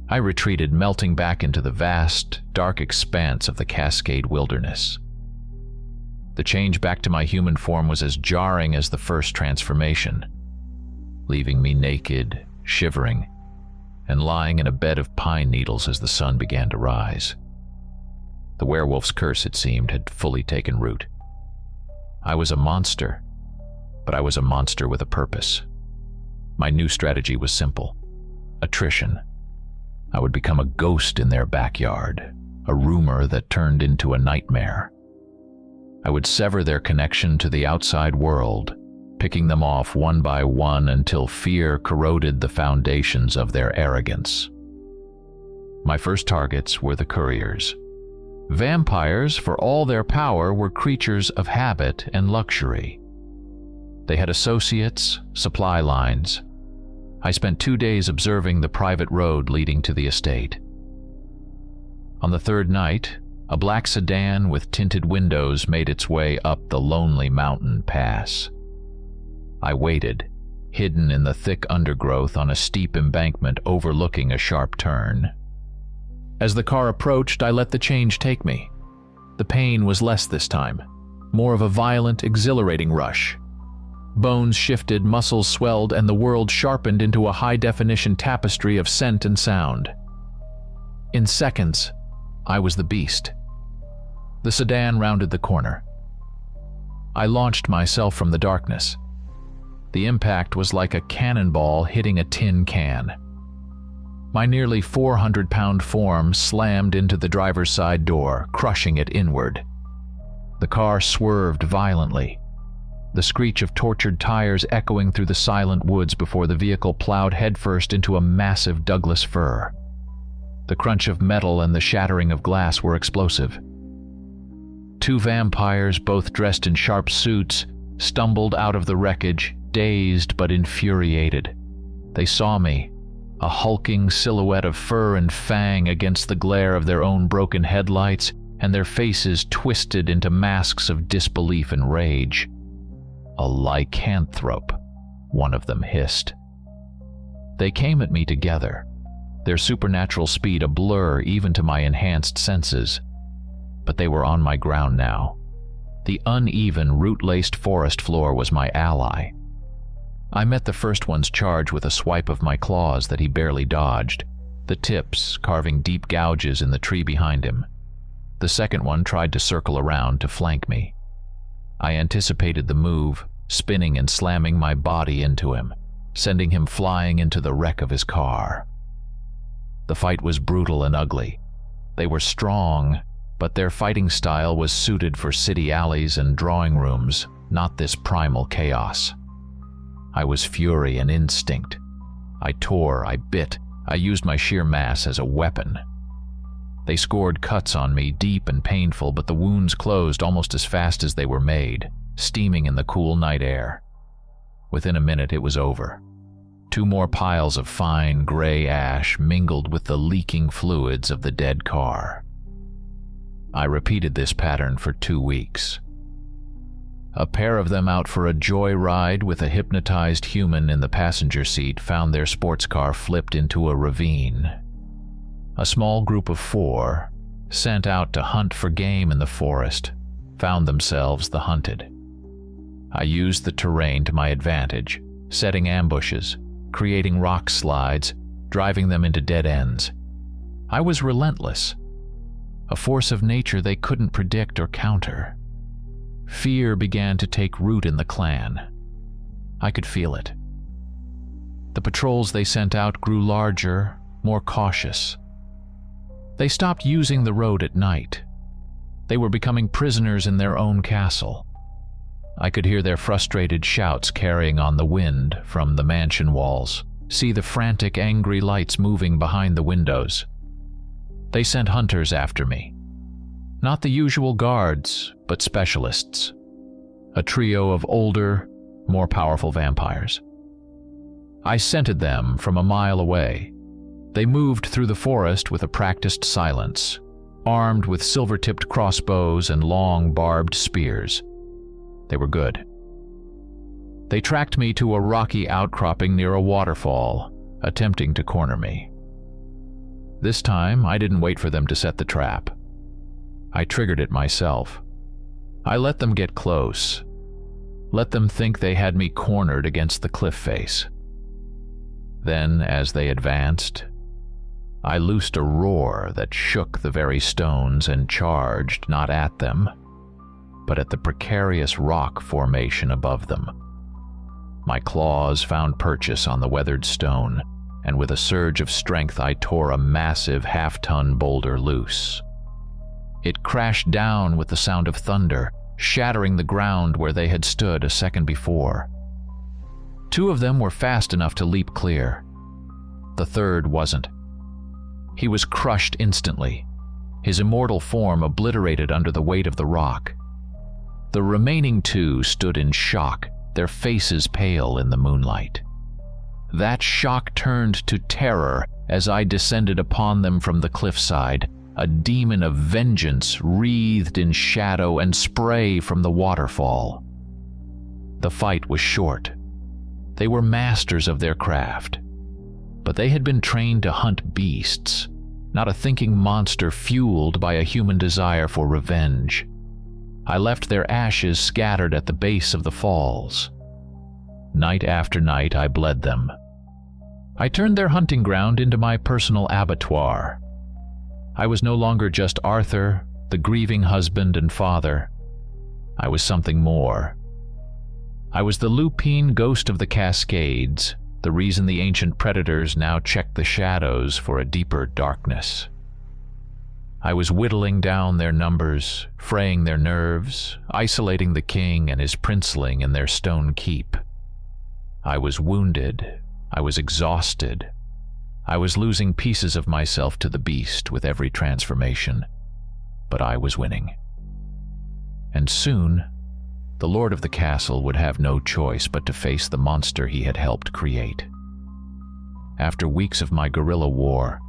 I retreated, melting back into the vast, dark expanse of the Cascade Wilderness. The change back to my human form was as jarring as the first transformation, leaving me naked, shivering, and lying in a bed of pine needles as the sun began to rise. The werewolf's curse, it seemed, had fully taken root. I was a monster, but I was a monster with a purpose. My new strategy was simple: attrition. I would become a ghost in their backyard, a rumor that turned into a nightmare. I would sever their connection to the outside world, picking them off one by one until fear corroded the foundations of their arrogance. My first targets were the couriers. Vampires, for all their power, were creatures of habit and luxury. They had associates, supply lines. I spent 2 days observing the private road leading to the estate. On the third night, a black sedan with tinted windows made its way up the lonely mountain pass. I waited, hidden in the thick undergrowth on a steep embankment overlooking a sharp turn. As the car approached, I let the change take me. The pain was less this time, more of a violent, exhilarating rush. Bones shifted, muscles swelled, and the world sharpened into a high-definition tapestry of scent and sound. In seconds, I was the beast. The sedan rounded the corner. I launched myself from the darkness. The impact was like a cannonball hitting a tin can. My nearly 400-pound form slammed into the driver's side door, crushing it inward. The car swerved violently, the screech of tortured tires echoing through the silent woods before the vehicle plowed headfirst into a massive Douglas fir. The crunch of metal and the shattering of glass were explosive. Two vampires, both dressed in sharp suits, stumbled out of the wreckage, dazed but infuriated. They saw me, a hulking silhouette of fur and fang against the glare of their own broken headlights, and their faces twisted into masks of disbelief and rage. "A lycanthrope," one of them hissed. They came at me together, their supernatural speed a blur even to my enhanced senses. But they were on my ground now. The uneven, root-laced forest floor was my ally. I met the first one's charge with a swipe of my claws that he barely dodged, the tips carving deep gouges in the tree behind him. The second one tried to circle around to flank me. I anticipated the move, spinning and slamming my body into him, sending him flying into the wreck of his car. The fight was brutal and ugly. They were strong, but their fighting style was suited for city alleys and drawing rooms, not this primal chaos. I was fury and instinct. I tore, I bit, I used my sheer mass as a weapon. They scored cuts on me, deep and painful, but the wounds closed almost as fast as they were made, steaming in the cool night air. Within a minute it was over. Two more piles of fine, gray ash mingled with the leaking fluids of the dead car. I repeated this pattern for 2 weeks. A pair of them out for a joyride with a hypnotized human in the passenger seat found their sports car flipped into a ravine. A small group of 4, sent out to hunt for game in the forest, found themselves the hunted. I used the terrain to my advantage, setting ambushes, creating rock slides, driving them into dead ends. I was relentless, a force of nature they couldn't predict or counter. Fear began to take root in the clan. I could feel it. The patrols they sent out grew larger, more cautious. They stopped using the road at night. They were becoming prisoners in their own castle. I could hear their frustrated shouts carrying on the wind from the mansion walls, see the frantic, angry lights moving behind the windows. They sent hunters after me. Not the usual guards, but specialists. A trio of older, more powerful vampires. I scented them from a mile away. They moved through the forest with a practiced silence, armed with silver-tipped crossbows and long, barbed spears. They were good. They tracked me to a rocky outcropping near a waterfall, attempting to corner me. This time, I didn't wait for them to set the trap. I triggered it myself. I let them get close. Let them think they had me cornered against the cliff face. Then, as they advanced, I loosed a roar that shook the very stones and charged not at them, but at the precarious rock formation above them. My claws found purchase on the weathered stone, and with a surge of strength I tore a massive half-ton boulder loose. It crashed down with the sound of thunder, shattering the ground where they had stood a second before. 2 of them were fast enough to leap clear. The third wasn't. He was crushed instantly, his immortal form obliterated under the weight of the rock. The remaining 2 stood in shock, their faces pale in the moonlight. That shock turned to terror as I descended upon them from the cliffside, a demon of vengeance wreathed in shadow and spray from the waterfall. The fight was short. They were masters of their craft, but they had been trained to hunt beasts, not a thinking monster fueled by a human desire for revenge. I left their ashes scattered at the base of the falls. Night after night I bled them. I turned their hunting ground into my personal abattoir. I was no longer just Arthur, the grieving husband and father. I was something more. I was the lupine ghost of the Cascades, the reason the ancient predators now checked the shadows for a deeper darkness. I was whittling down their numbers, fraying their nerves, isolating the king and his princeling in their stone keep. I was wounded. I was exhausted. I was losing pieces of myself to the beast with every transformation, but I was winning. And soon, the lord of the castle would have no choice but to face the monster he had helped create. After weeks of my guerrilla war,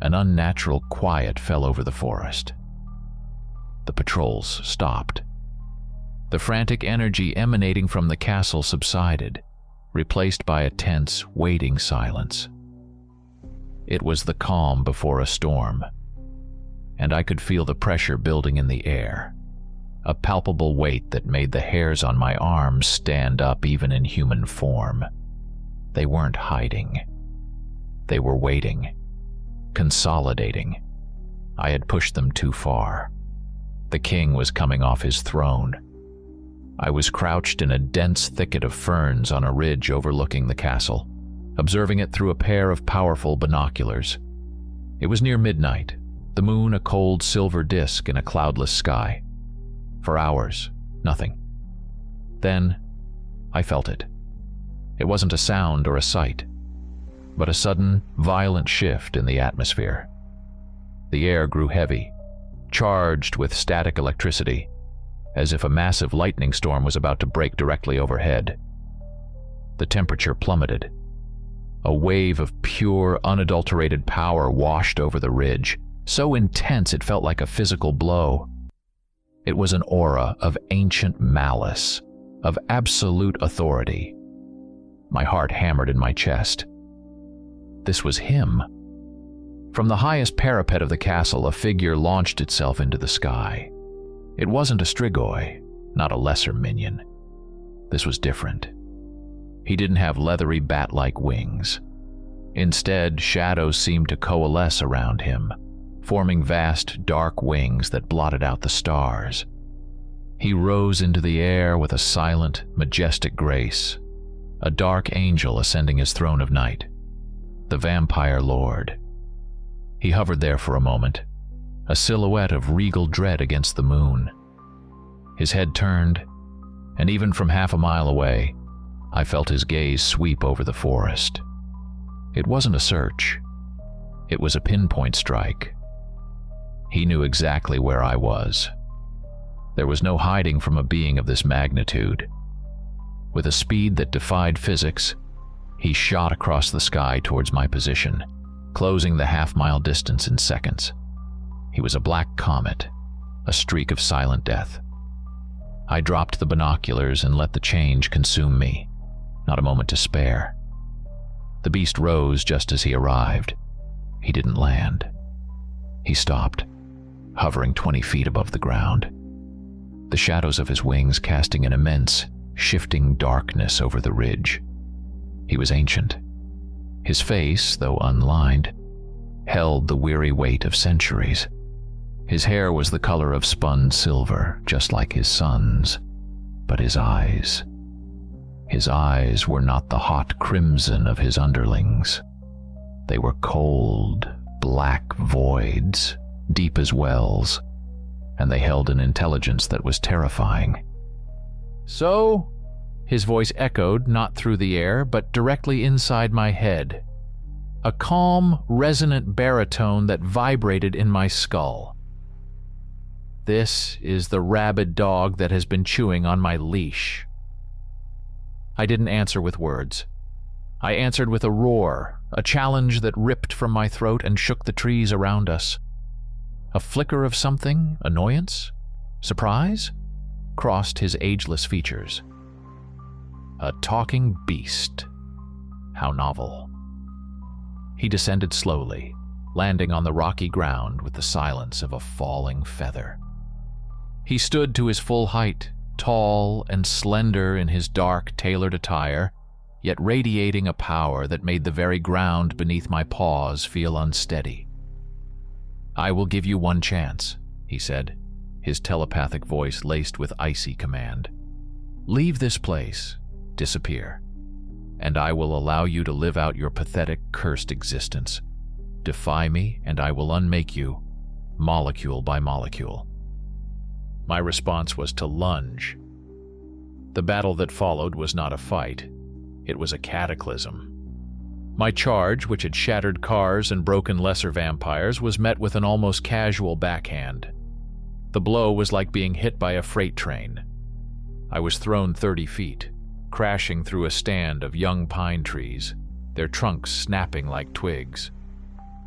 an unnatural quiet fell over the forest. The patrols stopped. The frantic energy emanating from the castle subsided, replaced by a tense, waiting silence. It was the calm before a storm, and I could feel the pressure building in the air, a palpable weight that made the hairs on my arms stand up even in human form. They weren't hiding. They were waiting, consolidating. I had pushed them too far. The king was coming off his throne. I was crouched in a dense thicket of ferns on a ridge overlooking the castle, observing it through a pair of powerful binoculars. It was near midnight, the moon a cold silver disk in a cloudless sky. For hours, nothing. Then, I felt it. It wasn't a sound or a sight, but a sudden, violent shift in the atmosphere. The air grew heavy, charged with static electricity, as if a massive lightning storm was about to break directly overhead. The temperature plummeted. A wave of pure, unadulterated power washed over the ridge, so intense it felt like a physical blow. It was an aura of ancient malice, of absolute authority. My heart hammered in my chest. This was him. From the highest parapet of the castle, a figure launched itself into the sky. It wasn't a Strigoi, not a lesser minion. This was different. He didn't have leathery bat-like wings. Instead, shadows seemed to coalesce around him, forming vast, dark wings that blotted out the stars. He rose into the air with a silent, majestic grace, a dark angel ascending his throne of night, the vampire lord. He hovered there for a moment, a silhouette of regal dread against the moon. His head turned, and even from half a mile away, I felt his gaze sweep over the forest. It wasn't a search. It was a pinpoint strike. He knew exactly where I was. There was no hiding from a being of this magnitude. With a speed that defied physics, he shot across the sky towards my position, closing the half-mile distance in seconds. He was a black comet, a streak of silent death. I dropped the binoculars and let the change consume me, not a moment to spare. The beast rose just as he arrived. He didn't land. He stopped, hovering 20 feet above the ground, the shadows of his wings casting an immense, shifting darkness over the ridge. He was ancient. His face, though unlined, held the weary weight of centuries. His hair was the color of spun silver, just like his son's, but his eyes were not the hot crimson of his underlings. They were cold, black voids, deep as wells, and they held an intelligence that was terrifying. "So?" His voice echoed, not through the air, but directly inside my head. A calm, resonant baritone that vibrated in my skull. "This is the rabid dog that has been chewing on my leash." I didn't answer with words. I answered with a roar, a challenge that ripped from my throat and shook the trees around us. A flicker of something, annoyance, surprise, crossed his ageless features. A talking beast. How novel. He descended slowly, landing on the rocky ground with the silence of a falling feather. He stood to his full height, tall and slender in his dark, tailored attire, yet radiating a power that made the very ground beneath my paws feel unsteady. "I will give you one chance," he said, his telepathic voice laced with icy command. "Leave this place, disappear, and I will allow you to live out your pathetic, cursed existence. Defy me, and I will unmake you, molecule by molecule." My response was to lunge. The battle that followed was not a fight. It was a cataclysm. My charge, which had shattered cars and broken lesser vampires, was met with an almost casual backhand. The blow was like being hit by a freight train. I was thrown 30 feet, crashing through a stand of young pine trees, their trunks snapping like twigs.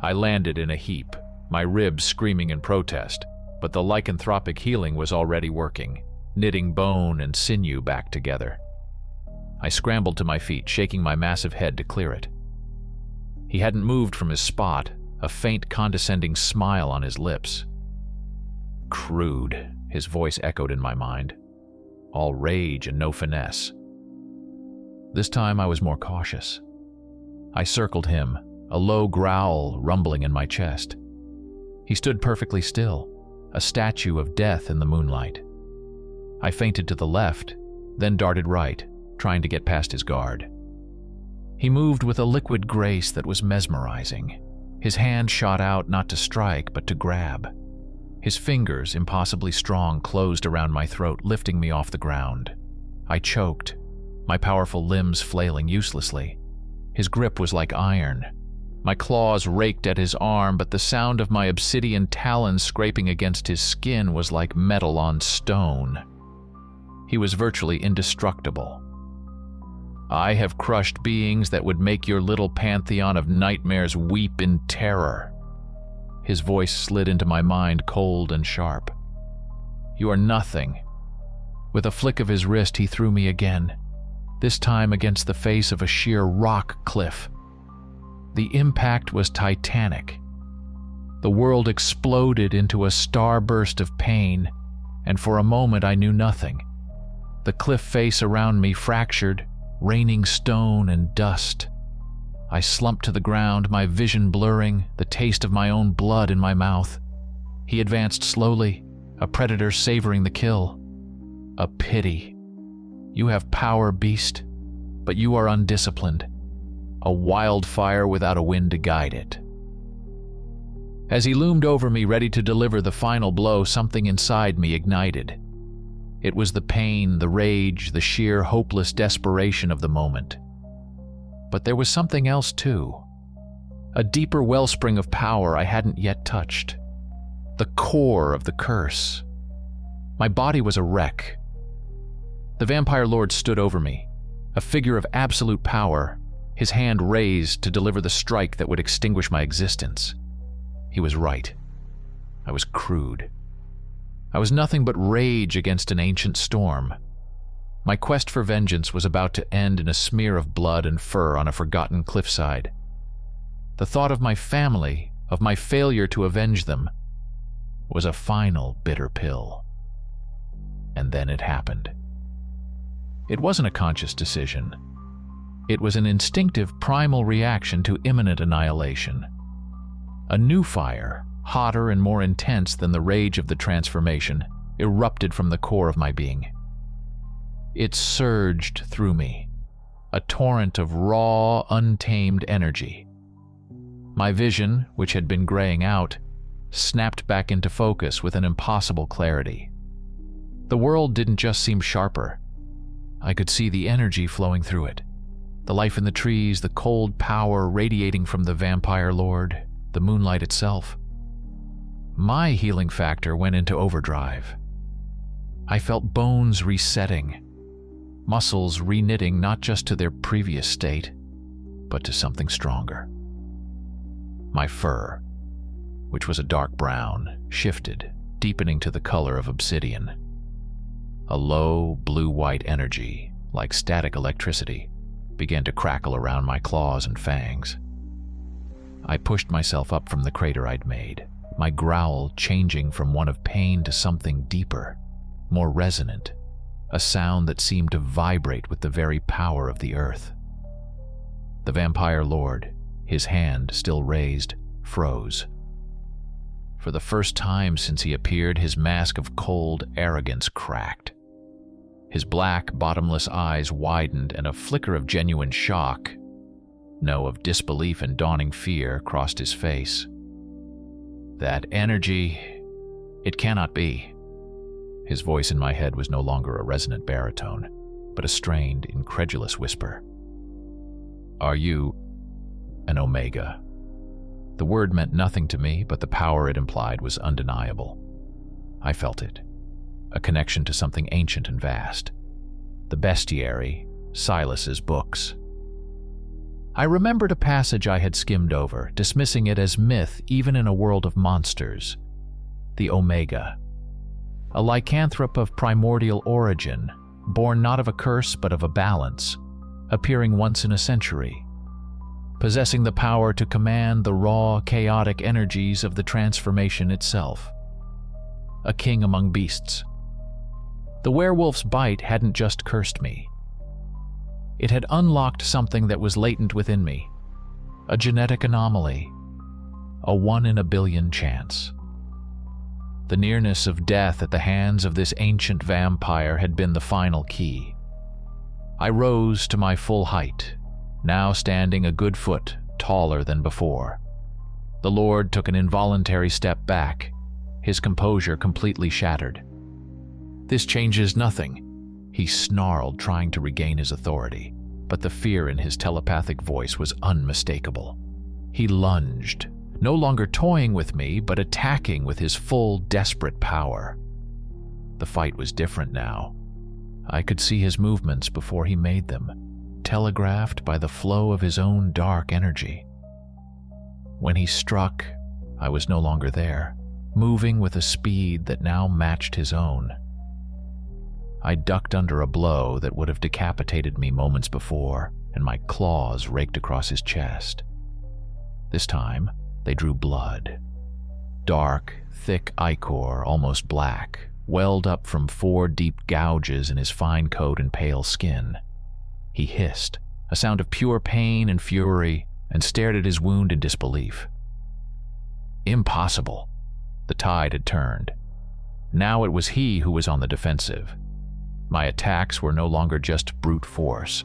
I landed in a heap, my ribs screaming in protest, but the lycanthropic healing was already working, knitting bone and sinew back together. I scrambled to my feet, shaking my massive head to clear it. He hadn't moved from his spot, a faint condescending smile on his lips. "Crude," his voice echoed in my mind. "All rage and no finesse." This time I was more cautious. I circled him, a low growl rumbling in my chest. He stood perfectly still, a statue of death in the moonlight. I feinted to the left, then darted right, trying to get past his guard. He moved with a liquid grace that was mesmerizing. His hand shot out not to strike, but to grab. His fingers, impossibly strong, closed around my throat, lifting me off the ground. I choked, my powerful limbs flailing uselessly. His grip was like iron. My claws raked at his arm, but the sound of my obsidian talons scraping against his skin was like metal on stone. He was virtually indestructible. "I have crushed beings that would make your little pantheon of nightmares weep in terror." His voice slid into my mind, cold and sharp. "You are nothing." With a flick of his wrist, he threw me again, this time against the face of a sheer rock cliff. The impact was titanic. The world exploded into a starburst of pain, and for a moment I knew nothing. The cliff face around me fractured, raining stone and dust. I slumped to the ground, my vision blurring, the taste of my own blood in my mouth. He advanced slowly, a predator savoring the kill. A pity. "You have power, beast, but you are undisciplined. A wildfire without a wind to guide it." As he loomed over me, ready to deliver the final blow, something inside me ignited. It was the pain, the rage, the sheer hopeless desperation of the moment. But there was something else too. A deeper wellspring of power I hadn't yet touched. The core of the curse. My body was a wreck. The vampire lord stood over me, a figure of absolute power, his hand raised to deliver the strike that would extinguish my existence. He was right. I was crude. I was nothing but rage against an ancient storm. My quest for vengeance was about to end in a smear of blood and fur on a forgotten cliffside. The thought of my family, of my failure to avenge them, was a final bitter pill. And then it happened. It wasn't a conscious decision. It was an instinctive, primal reaction to imminent annihilation. A new fire, hotter and more intense than the rage of the transformation, erupted from the core of my being. It surged through me, a torrent of raw, untamed energy. My vision, which had been graying out, snapped back into focus with an impossible clarity. The world didn't just seem sharper. I could see the energy flowing through it. The life in the trees, the cold power radiating from the vampire lord, the moonlight itself. My healing factor went into overdrive. I felt bones resetting, muscles reknitting not just to their previous state, but to something stronger. My fur, which was a dark brown, shifted, deepening to the color of obsidian. A low, blue-white energy, like static electricity, began to crackle around my claws and fangs. I pushed myself up from the crater I'd made, my growl changing from one of pain to something deeper, more resonant, a sound that seemed to vibrate with the very power of the earth. The vampire lord, his hand still raised, froze. For the first time since he appeared, his mask of cold arrogance cracked. His black, bottomless eyes widened, and a flicker of genuine shock, no, of disbelief and dawning fear, crossed his face. That energy, it cannot be. His voice in my head was no longer a resonant baritone, but a strained, incredulous whisper. Are you an Omega? The word meant nothing to me, but the power it implied was undeniable. I felt it, a connection to something ancient and vast. The bestiary, Silas's books. I remembered a passage I had skimmed over, dismissing it as myth even in a world of monsters. The Omega. A lycanthrope of primordial origin, born not of a curse but of a balance, appearing once in a century, possessing the power to command the raw, chaotic energies of the transformation itself. A king among beasts. The werewolf's bite hadn't just cursed me. It had unlocked something that was latent within me, a genetic anomaly, a 1 in a billion chance. The nearness of death at the hands of this ancient vampire had been the final key. I rose to my full height, now standing a good foot taller than before. The Lord took an involuntary step back, his composure completely shattered. This changes nothing, he snarled, trying to regain his authority, but the fear in his telepathic voice was unmistakable. He lunged, no longer toying with me, but attacking with his full, desperate power. The fight was different now. I could see his movements before he made them, telegraphed by the flow of his own dark energy. When he struck, I was no longer there, moving with a speed that now matched his own. I ducked under a blow that would have decapitated me moments before, and my claws raked across his chest. This time, they drew blood. Dark, thick ichor, almost black, welled up from 4 deep gouges in his fine coat and pale skin. He hissed, a sound of pure pain and fury, and stared at his wound in disbelief. Impossible. The tide had turned. Now it was he who was on the defensive. My attacks were no longer just brute force.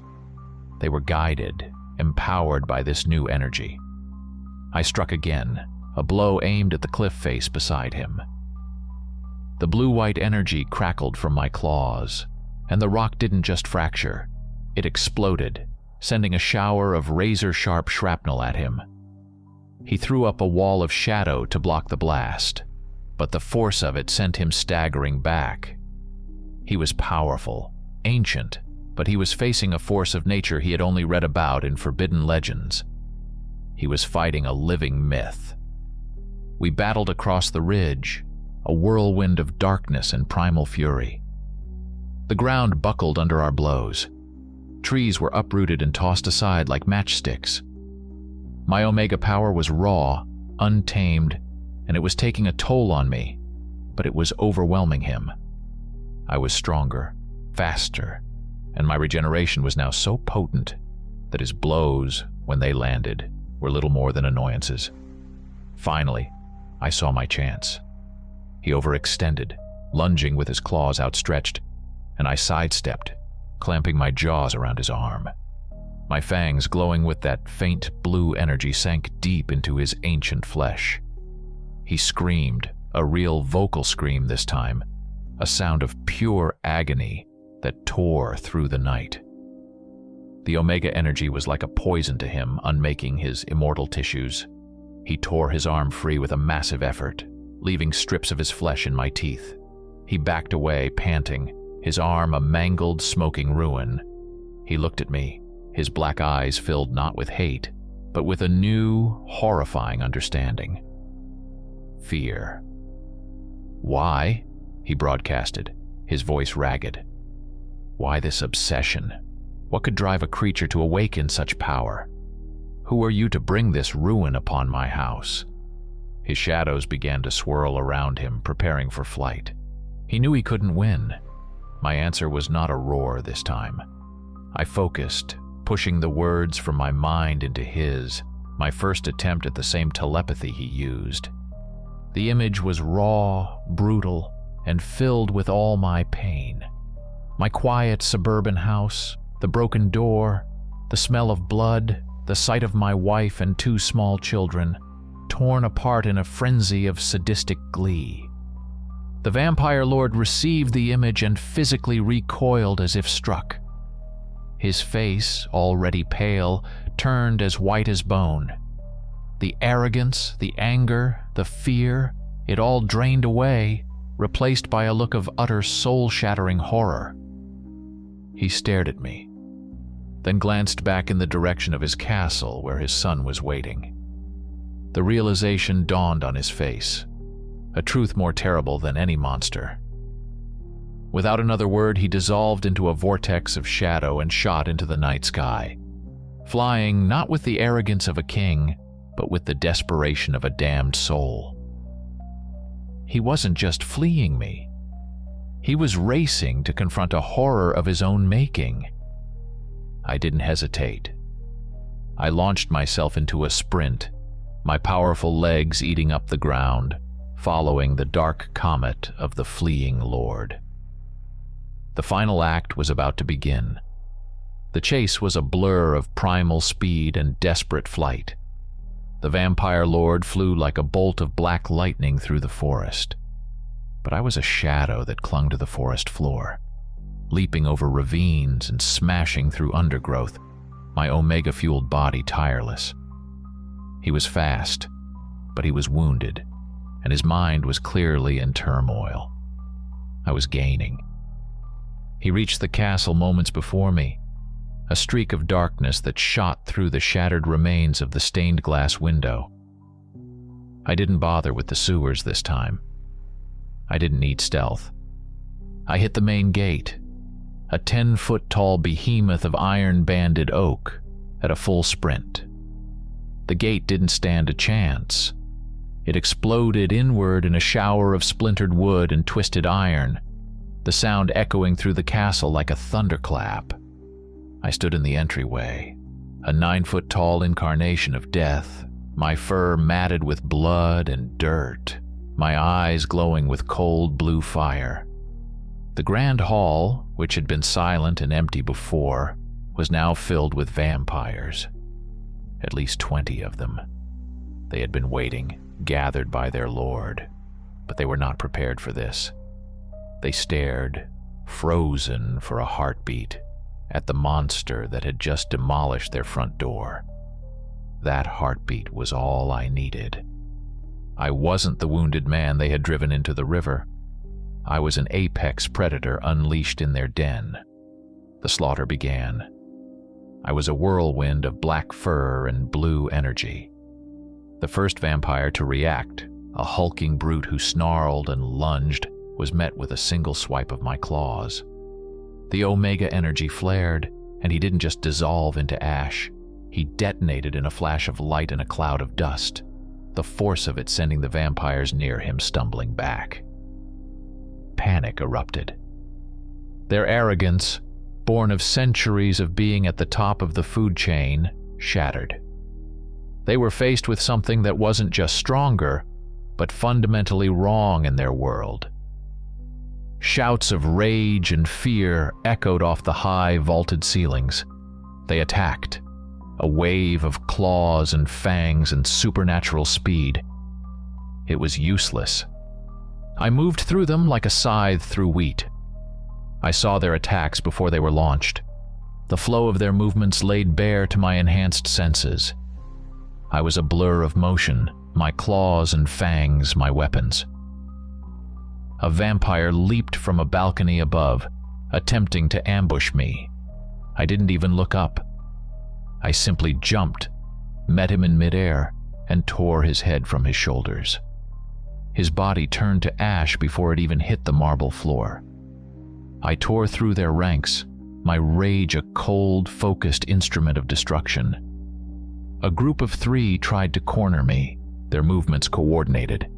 They were guided, empowered by this new energy. I struck again, a blow aimed at the cliff face beside him. The blue-white energy crackled from my claws, and the rock didn't just fracture. It exploded, sending a shower of razor-sharp shrapnel at him. He threw up a wall of shadow to block the blast, but the force of it sent him staggering back. He was powerful, ancient, but he was facing a force of nature he had only read about in forbidden legends. He was fighting a living myth. We battled across the ridge, a whirlwind of darkness and primal fury. The ground buckled under our blows. Trees were uprooted and tossed aside like matchsticks. My Omega power was raw, untamed, and it was taking a toll on me, but it was overwhelming him. I was stronger, faster, and my regeneration was now so potent that his blows, when they landed, were little more than annoyances. Finally, I saw my chance. He overextended, lunging with his claws outstretched, and I sidestepped, clamping my jaws around his arm. My fangs, glowing with that faint blue energy, sank deep into his ancient flesh. He screamed, a real vocal scream this time, a sound of pure agony that tore through the night. The Omega energy was like a poison to him, unmaking his immortal tissues. He tore his arm free with a massive effort, leaving strips of his flesh in my teeth. He backed away, panting, his arm a mangled, smoking ruin. He looked at me, his black eyes filled not with hate, but with a new, horrifying understanding. Fear. Why? He broadcasted, his voice ragged. Why this obsession? What could drive a creature to awaken such power? Who are you to bring this ruin upon my house?" His shadows began to swirl around him, preparing for flight. He knew he couldn't win. My answer was not a roar this time. I focused, pushing the words from my mind into his, my first attempt at the same telepathy he used. The image was raw, brutal, and filled with all my pain. My quiet suburban house, the broken door, the smell of blood, the sight of my wife and 2 small children, torn apart in a frenzy of sadistic glee. The vampire lord received the image and physically recoiled as if struck. His face, already pale, turned as white as bone. The arrogance, the anger, the fear, it all drained away, replaced by a look of utter soul-shattering horror. He stared at me, then glanced back in the direction of his castle where his son was waiting. The realization dawned on his face, a truth more terrible than any monster. Without another word, he dissolved into a vortex of shadow and shot into the night sky, flying not with the arrogance of a king, but with the desperation of a damned soul. He wasn't just fleeing me. He was racing to confront a horror of his own making. I didn't hesitate. I launched myself into a sprint, my powerful legs eating up the ground, following the dark comet of the fleeing lord. The final act was about to begin. The chase was a blur of primal speed and desperate flight. The vampire lord flew like a bolt of black lightning through the forest. But I was a shadow that clung to the forest floor, leaping over ravines and smashing through undergrowth, my omega-fueled body tireless. He was fast, but he was wounded, and his mind was clearly in turmoil. I was gaining. He reached the castle moments before me, a streak of darkness that shot through the shattered remains of the stained glass window. I didn't bother with the sewers this time. I didn't need stealth. I hit the main gate, a 10-foot-tall behemoth of iron-banded oak, at a full sprint. The gate didn't stand a chance. It exploded inward in a shower of splintered wood and twisted iron, the sound echoing through the castle like a thunderclap. I stood in the entryway, a 9-foot-tall incarnation of death, my fur matted with blood and dirt, my eyes glowing with cold blue fire. The grand hall, which had been silent and empty before, was now filled with vampires. At least 20 of them. They had been waiting, gathered by their lord, but they were not prepared for this. They stared, frozen for a heartbeat, at the monster that had just demolished their front door. That heartbeat was all I needed. I wasn't the wounded man they had driven into the river. I was an apex predator unleashed in their den. The slaughter began. I was a whirlwind of black fur and blue energy. The first vampire to react, a hulking brute who snarled and lunged, was met with a single swipe of my claws. The Omega energy flared, and he didn't just dissolve into ash. He detonated in a flash of light and a cloud of dust, the force of it sending the vampires near him stumbling back. Panic erupted. Their arrogance, born of centuries of being at the top of the food chain, shattered. They were faced with something that wasn't just stronger, but fundamentally wrong in their world. Shouts of rage and fear echoed off the high, vaulted ceilings. They attacked, a wave of claws and fangs and supernatural speed. It was useless. I moved through them like a scythe through wheat. I saw their attacks before they were launched. The flow of their movements laid bare to my enhanced senses. I was a blur of motion, my claws and fangs my weapons. A vampire leaped from a balcony above, attempting to ambush me. I didn't even look up. I simply jumped, met him in midair, and tore his head from his shoulders. His body turned to ash before it even hit the marble floor. I tore through their ranks, my rage a cold, focused instrument of destruction. A group of 3 tried to corner me, their movements coordinated.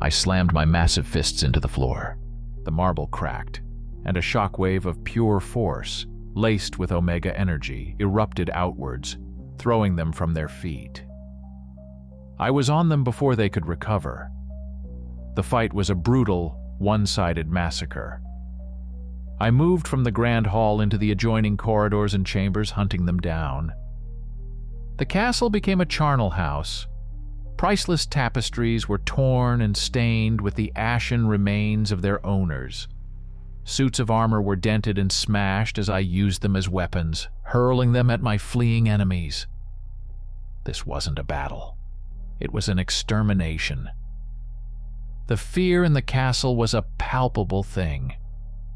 I slammed my massive fists into the floor. The marble cracked, and a shockwave of pure force, laced with Omega energy, erupted outwards, throwing them from their feet. I was on them before they could recover. The fight was a brutal, one-sided massacre. I moved from the grand hall into the adjoining corridors and chambers, hunting them down. The castle became a charnel house. Priceless tapestries were torn and stained with the ashen remains of their owners. Suits of armor were dented and smashed as I used them as weapons, hurling them at my fleeing enemies. This wasn't a battle. It was an extermination. The fear in the castle was a palpable thing,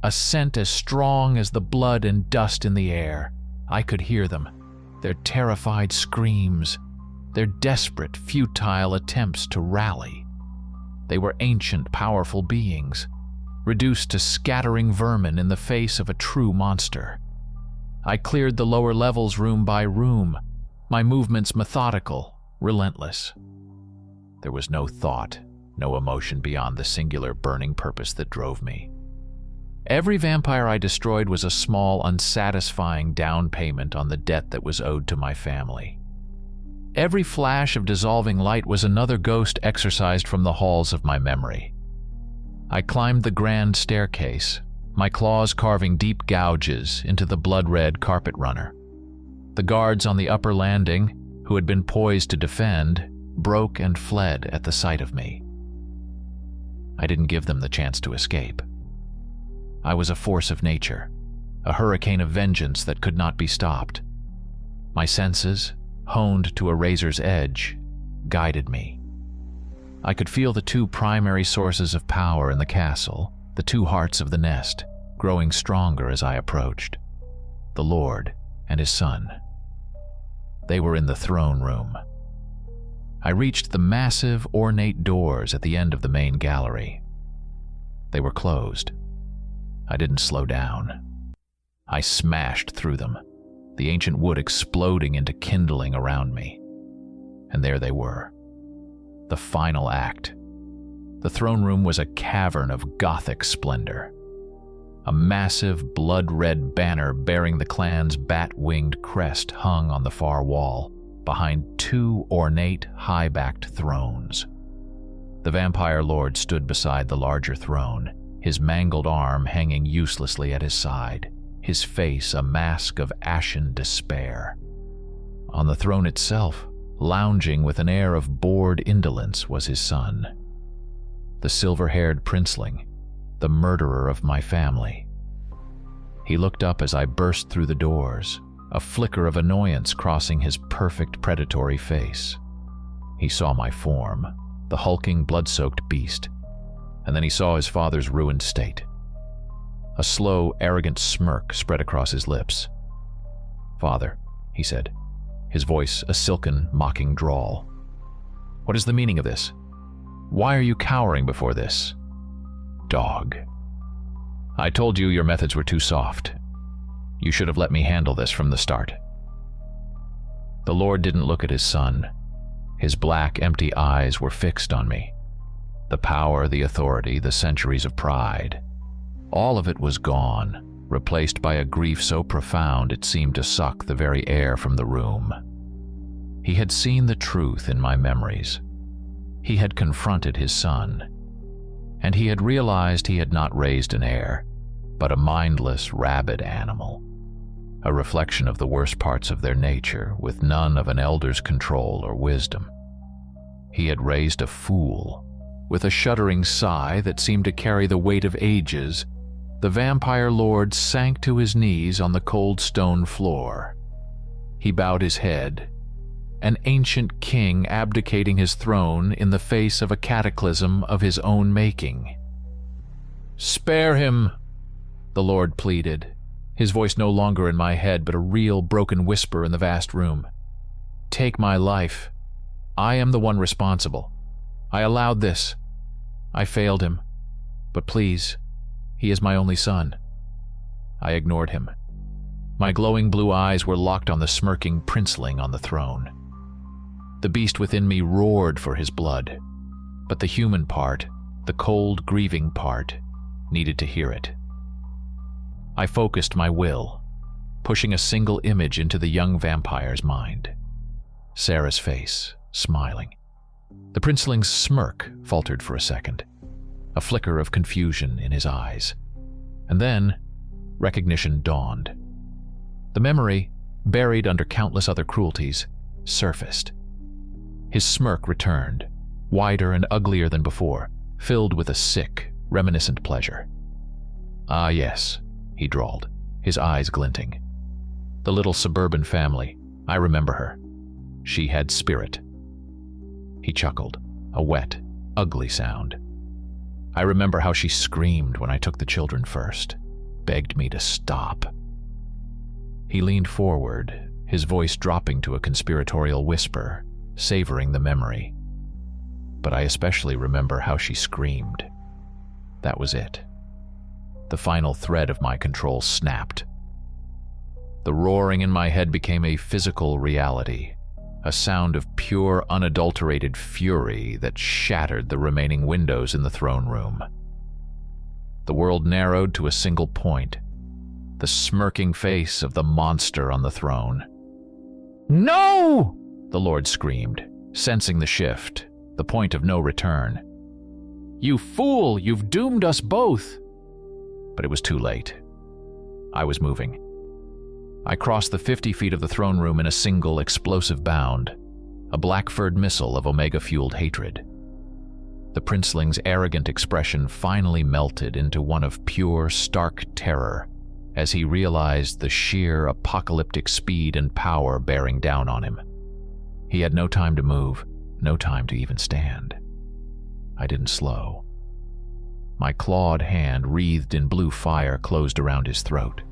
a scent as strong as the blood and dust in the air. I could hear them, their terrified screams, their desperate, futile attempts to rally. They were ancient, powerful beings, reduced to scattering vermin in the face of a true monster. I cleared the lower levels room by room, my movements methodical, relentless. There was no thought, no emotion beyond the singular burning purpose that drove me. Every vampire I destroyed was a small, unsatisfying down payment on the debt that was owed to my family. Every flash of dissolving light was another ghost exorcised from the halls of my memory. I climbed the grand staircase, my claws carving deep gouges into the blood-red carpet runner. The guards on the upper landing, who had been poised to defend, broke and fled at the sight of me. I didn't give them the chance to escape. I was a force of nature, a hurricane of vengeance that could not be stopped. My senses, honed to a razor's edge, guided me. I could feel the 2 primary sources of power in the castle, the 2 hearts of the nest, growing stronger as I approached. The Lord and his son. They were in the throne room. I reached the massive, ornate doors at the end of the main gallery. They were closed. I didn't slow down. I smashed through them, the ancient wood exploding into kindling around me. And there they were. The final act. The throne room was a cavern of Gothic splendor. A massive, blood-red banner bearing the clan's bat-winged crest hung on the far wall, behind 2 ornate, high-backed thrones. The vampire lord stood beside the larger throne, his mangled arm hanging uselessly at his side, his face a mask of ashen despair. On the throne itself, lounging with an air of bored indolence, was his son, the silver-haired princeling, the murderer of my family. He looked up as I burst through the doors, a flicker of annoyance crossing his perfect predatory face. He saw my form, the hulking, blood-soaked beast, and then he saw his father's ruined state. A slow, arrogant smirk spread across his lips. "Father," he said, his voice a silken, mocking drawl. "What is the meaning of this? Why are you cowering before this? Dog. I told you your methods were too soft. You should have let me handle this from the start." The Lord didn't look at his son. His black, empty eyes were fixed on me. The power, the authority, the centuries of pride. All of it was gone, replaced by a grief so profound it seemed to suck the very air from the room. He had seen the truth in my memories. He had confronted his son. And he had realized he had not raised an heir, but a mindless, rabid animal. A reflection of the worst parts of their nature, with none of an elder's control or wisdom. He had raised a fool. With a shuddering sigh that seemed to carry the weight of ages, the vampire lord sank to his knees on the cold stone floor. He bowed his head, an ancient king abdicating his throne in the face of a cataclysm of his own making. "Spare him," the Lord pleaded, his voice no longer in my head but a real broken whisper in the vast room. "Take my life. I am the one responsible. I allowed this. I failed him. But please, he is my only son." I ignored him. My glowing blue eyes were locked on the smirking princeling on the throne. The beast within me roared for his blood, but the human part, the cold, grieving part, needed to hear it. I focused my will, pushing a single image into the young vampire's mind. Sarah's face, smiling. The princeling's smirk faltered for a second, a flicker of confusion in his eyes. And then, recognition dawned. The memory, buried under countless other cruelties, surfaced. His smirk returned, wider and uglier than before, filled with a sick, reminiscent pleasure. "Ah, yes," he drawled, his eyes glinting. "The little suburban family, I remember her. She had spirit." He chuckled, a wet, ugly sound. "I remember how she screamed when I took the children first, begged me to stop." He leaned forward, his voice dropping to a conspiratorial whisper, savoring the memory. "But I especially remember how she screamed. That was it. The final thread of my control snapped. The roaring in my head became a physical reality, a sound of pure, unadulterated fury that shattered the remaining windows in the throne room. The world narrowed to a single point, the smirking face of the monster on the throne. "No!" the Lord screamed, sensing the shift, the point of no return. "You fool! You've doomed us both!" But it was too late. I was moving. I crossed the 50 feet of the throne room in a single explosive bound, a black-furred missile of Omega-fueled hatred. The princeling's arrogant expression finally melted into one of pure, stark terror as he realized the sheer apocalyptic speed and power bearing down on him. He had no time to move, no time to even stand. I didn't slow. My clawed hand, wreathed in blue fire, closed around his throat.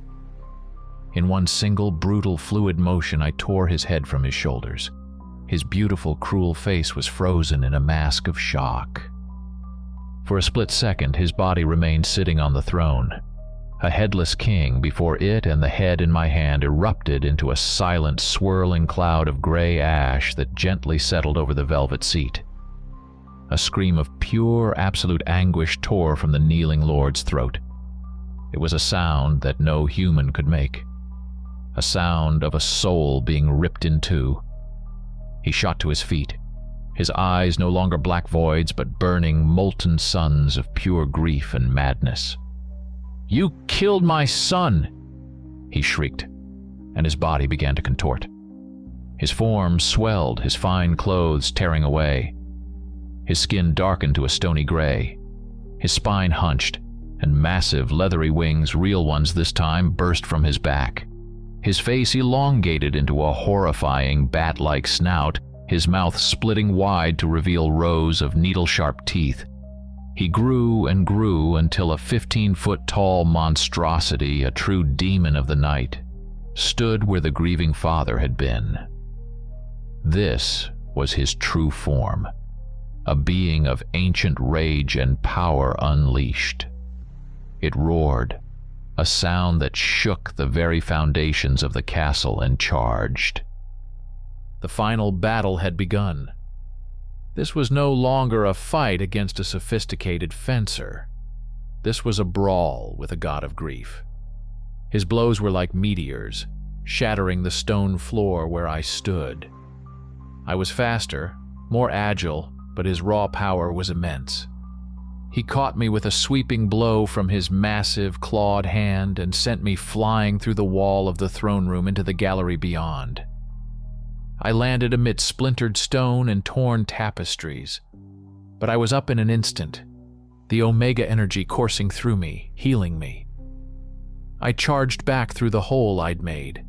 In one single, brutal, fluid motion, I tore his head from his shoulders. His beautiful, cruel face was frozen in a mask of shock. For a split second, his body remained sitting on the throne, a headless king before it and the head in my hand erupted into a silent, swirling cloud of gray ash that gently settled over the velvet seat. A scream of pure, absolute anguish tore from the kneeling lord's throat. It was a sound that no human could make. A sound of a soul being ripped in two. He shot to his feet, his eyes no longer black voids but burning, molten suns of pure grief and madness. "You killed my son!" he shrieked, and his body began to contort. His form swelled, his fine clothes tearing away. His skin darkened to a stony gray. His spine hunched, and massive, leathery wings, real ones this time, burst from his back. His face elongated into a horrifying, bat-like snout, his mouth splitting wide to reveal rows of needle-sharp teeth. He grew and grew until a 15-foot-tall monstrosity, a true demon of the night, stood where the grieving father had been. This was his true form, a being of ancient rage and power unleashed. It roared, a sound that shook the very foundations of the castle, and charged. The final battle had begun. This was no longer a fight against a sophisticated fencer. This was a brawl with a god of grief. His blows were like meteors, shattering the stone floor where I stood. I was faster, more agile, but his raw power was immense. He caught me with a sweeping blow from his massive, clawed hand and sent me flying through the wall of the throne room into the gallery beyond. I landed amid splintered stone and torn tapestries, but I was up in an instant, the Omega energy coursing through me, healing me. I charged back through the hole I'd made.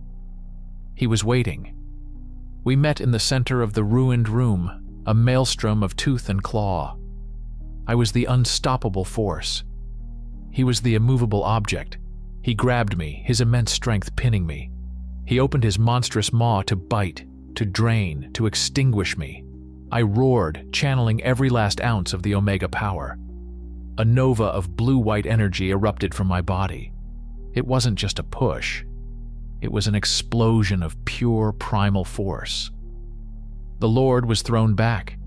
He was waiting. We met in the center of the ruined room, a maelstrom of tooth and claw. I was the unstoppable force. He was the immovable object. He grabbed me, his immense strength pinning me. He opened his monstrous maw to bite, to drain, to extinguish me. I roared, channeling every last ounce of the Omega power. A nova of blue-white energy erupted from my body. It wasn't just a push. It was an explosion of pure primal force. The Lord was thrown back,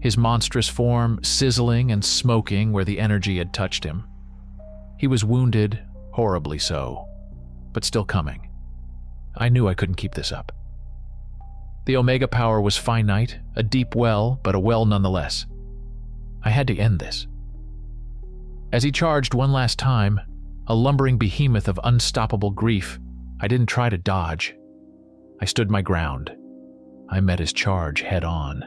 his monstrous form sizzling and smoking where the energy had touched him. He was wounded, horribly so, but still coming. I knew I couldn't keep this up. The Omega power was finite, a deep well, but a well nonetheless. I had to end this. As he charged one last time, a lumbering behemoth of unstoppable grief, I didn't try to dodge. I stood my ground. I met his charge head on.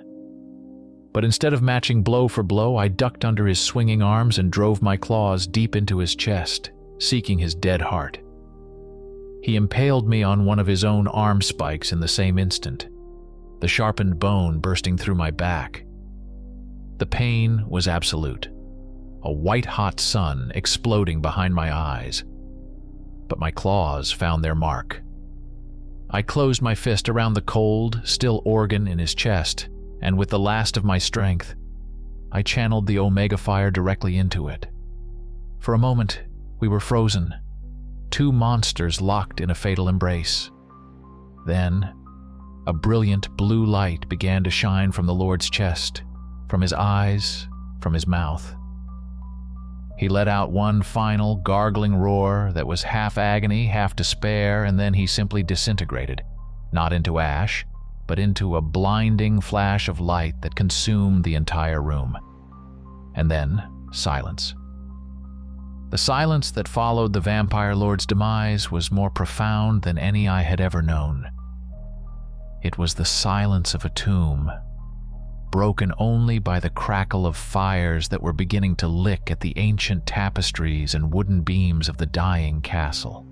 But instead of matching blow for blow, I ducked under his swinging arms and drove my claws deep into his chest, seeking his dead heart. He impaled me on one of his own arm spikes in the same instant, the sharpened bone bursting through my back. The pain was absolute, a white-hot sun exploding behind my eyes. But my claws found their mark. I closed my fist around the cold, still organ in his chest, and with the last of my strength, I channeled the Omega fire directly into it. For a moment, we were frozen, two monsters locked in a fatal embrace. Then, a brilliant blue light began to shine from the Lord's chest, from his eyes, from his mouth. He let out one final, gargling roar that was half agony, half despair, and then he simply disintegrated, not into ash, but into a blinding flash of light that consumed the entire room. And then, silence. The silence that followed the Vampire Lord's demise was more profound than any I had ever known. It was the silence of a tomb, broken only by the crackle of fires that were beginning to lick at the ancient tapestries and wooden beams of the dying castle.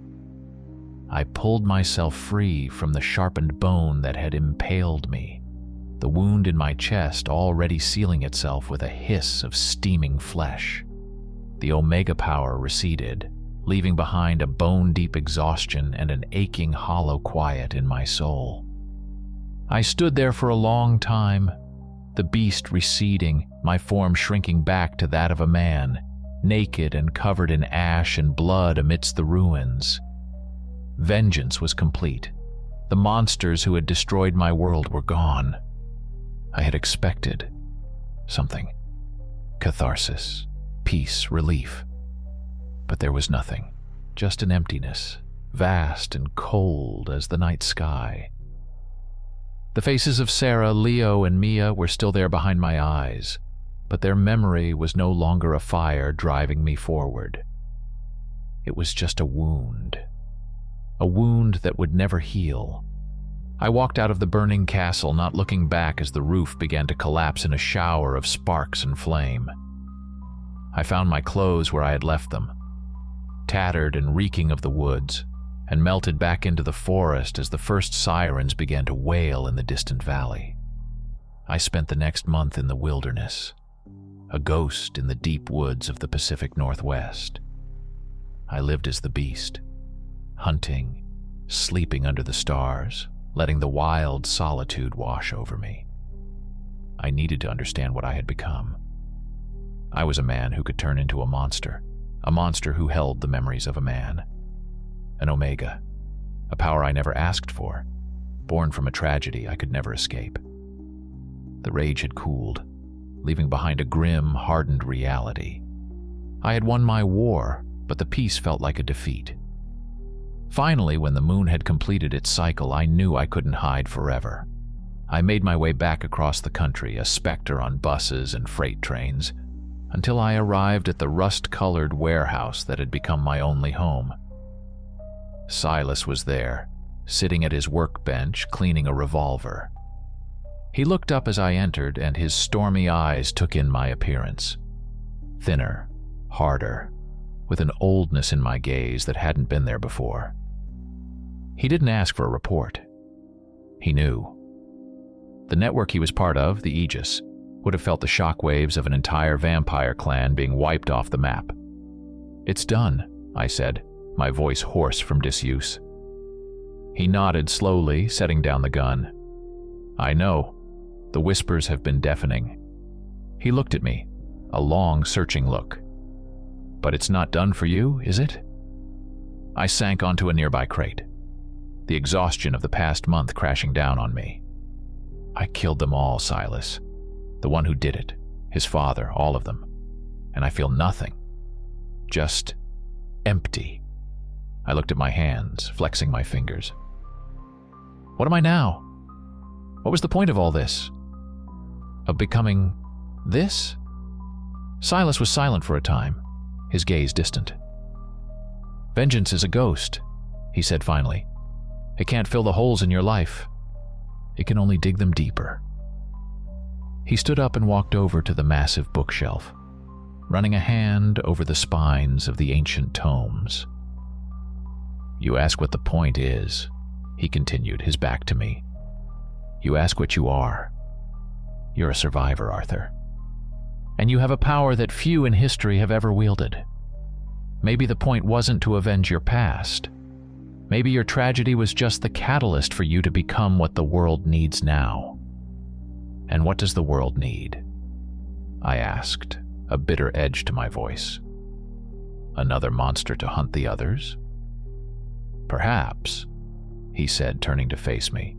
I pulled myself free from the sharpened bone that had impaled me, the wound in my chest already sealing itself with a hiss of steaming flesh. The Omega power receded, leaving behind a bone-deep exhaustion and an aching hollow quiet in my soul. I stood there for a long time, the beast receding, my form shrinking back to that of a man, naked and covered in ash and blood amidst the ruins. Vengeance was complete. The monsters who had destroyed my world were gone. I had expected something. Catharsis, peace, relief. But there was nothing, just an emptiness, vast and cold as the night sky. The faces of Sarah, Leo, and Mia were still there behind my eyes, but their memory was no longer a fire driving me forward. It was just a wound that would never heal. I walked out of the burning castle, not looking back as the roof began to collapse in a shower of sparks and flame. I found my clothes where I had left them, tattered and reeking of the woods, and melted back into the forest as the first sirens began to wail in the distant valley. I spent the next month in the wilderness, a ghost in the deep woods of the Pacific Northwest. I lived as the beast, hunting, sleeping under the stars, letting the wild solitude wash over me. I needed to understand what I had become. I was a man who could turn into a monster who held the memories of a man. An Omega, a power I never asked for, born from a tragedy I could never escape. The rage had cooled, leaving behind a grim, hardened reality. I had won my war, but the peace felt like a defeat. Finally, when the moon had completed its cycle, I knew I couldn't hide forever. I made my way back across the country, a specter on buses and freight trains, until I arrived at the rust-colored warehouse that had become my only home. Silas was there, sitting at his workbench, cleaning a revolver. He looked up as I entered, and his stormy eyes took in my appearance. Thinner, harder, with an oldness in my gaze that hadn't been there before. He didn't ask for a report. He knew. The network he was part of, the Aegis, would have felt the shockwaves of an entire vampire clan being wiped off the map. "It's done," I said, my voice hoarse from disuse. He nodded slowly, setting down the gun. "I know. The whispers have been deafening." He looked at me, a long, searching look. "But it's not done for you, is it?" I sank onto a nearby crate, the exhaustion of the past month crashing down on me. I killed them all, Silas. The one who did it, his father, all of them. And I feel nothing. Just empty. I looked at my hands, flexing my fingers. What am I now? What was the point of all this? Of becoming this? Silas was silent for a time, his gaze distant. Vengeance is a ghost, he said finally. It can't fill the holes in your life. It can only dig them deeper. He stood up and walked over to the massive bookshelf, running a hand over the spines of the ancient tomes. You ask what the point is, he continued, his back to me. You ask what you are. You're a survivor, Arthur. And you have a power that few in history have ever wielded. Maybe the point wasn't to avenge your past. Maybe your tragedy was just the catalyst for you to become what the world needs now. And what does the world need? I asked, a bitter edge to my voice. Another monster to hunt the others? Perhaps, he said, turning to face me.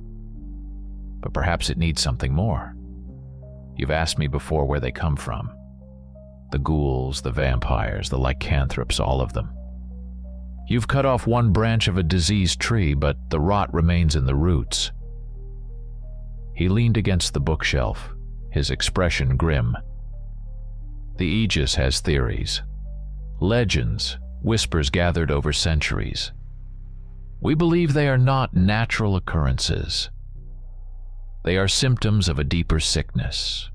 But perhaps it needs something more. You've asked me before where they come from. The ghouls, the vampires, the lycanthropes, all of them. You've cut off one branch of a diseased tree, but the rot remains in the roots. He leaned against the bookshelf, his expression grim. The Aegis has theories, legends, whispers gathered over centuries. We believe they are not natural occurrences. They are symptoms of a deeper sickness,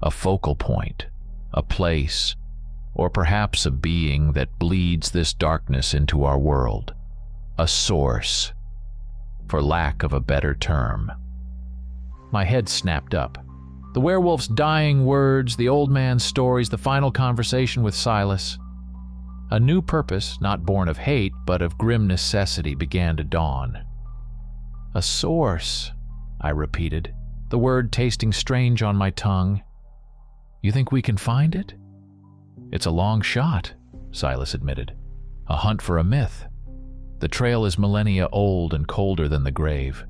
a focal point, a place, or perhaps a being that bleeds this darkness into our world, a source, for lack of a better term. My head snapped up. The werewolf's dying words, the old man's stories, the final conversation with Silas. A new purpose, not born of hate, but of grim necessity, began to dawn. A source, I repeated, the word tasting strange on my tongue. You think we can find it? It's a long shot, Silas admitted. A hunt for a myth. The trail is millennia old and colder than the grave.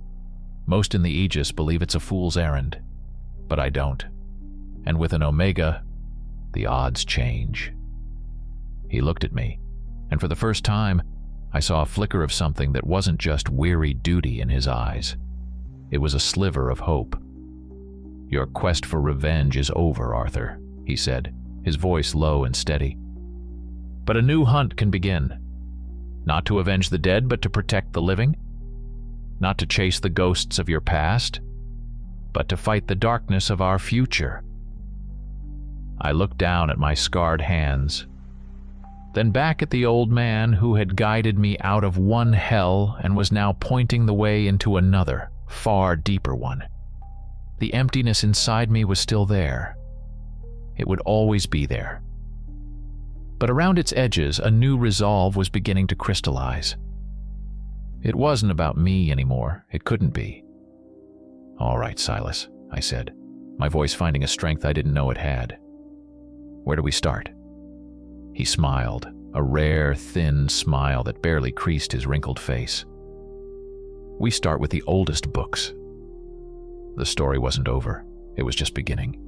Most in the Aegis believe it's a fool's errand, but I don't. And with an Omega, the odds change. He looked at me, and for the first time, I saw a flicker of something that wasn't just weary duty in his eyes. It was a sliver of hope. Your quest for revenge is over, Arthur, he said, his voice low and steady. But a new hunt can begin. Not to avenge the dead, but to protect the living. Not to chase the ghosts of your past, but to fight the darkness of our future. I looked down at my scarred hands, then back at the old man who had guided me out of one hell and was now pointing the way into another, far deeper one. The emptiness inside me was still there. It would always be there. But around its edges, a new resolve was beginning to crystallize. It wasn't about me anymore. It couldn't be. All right, Silas, I said, my voice finding a strength I didn't know it had. Where do we start? He smiled, a rare, thin smile that barely creased his wrinkled face. We start with the oldest books. The story wasn't over. It was just beginning.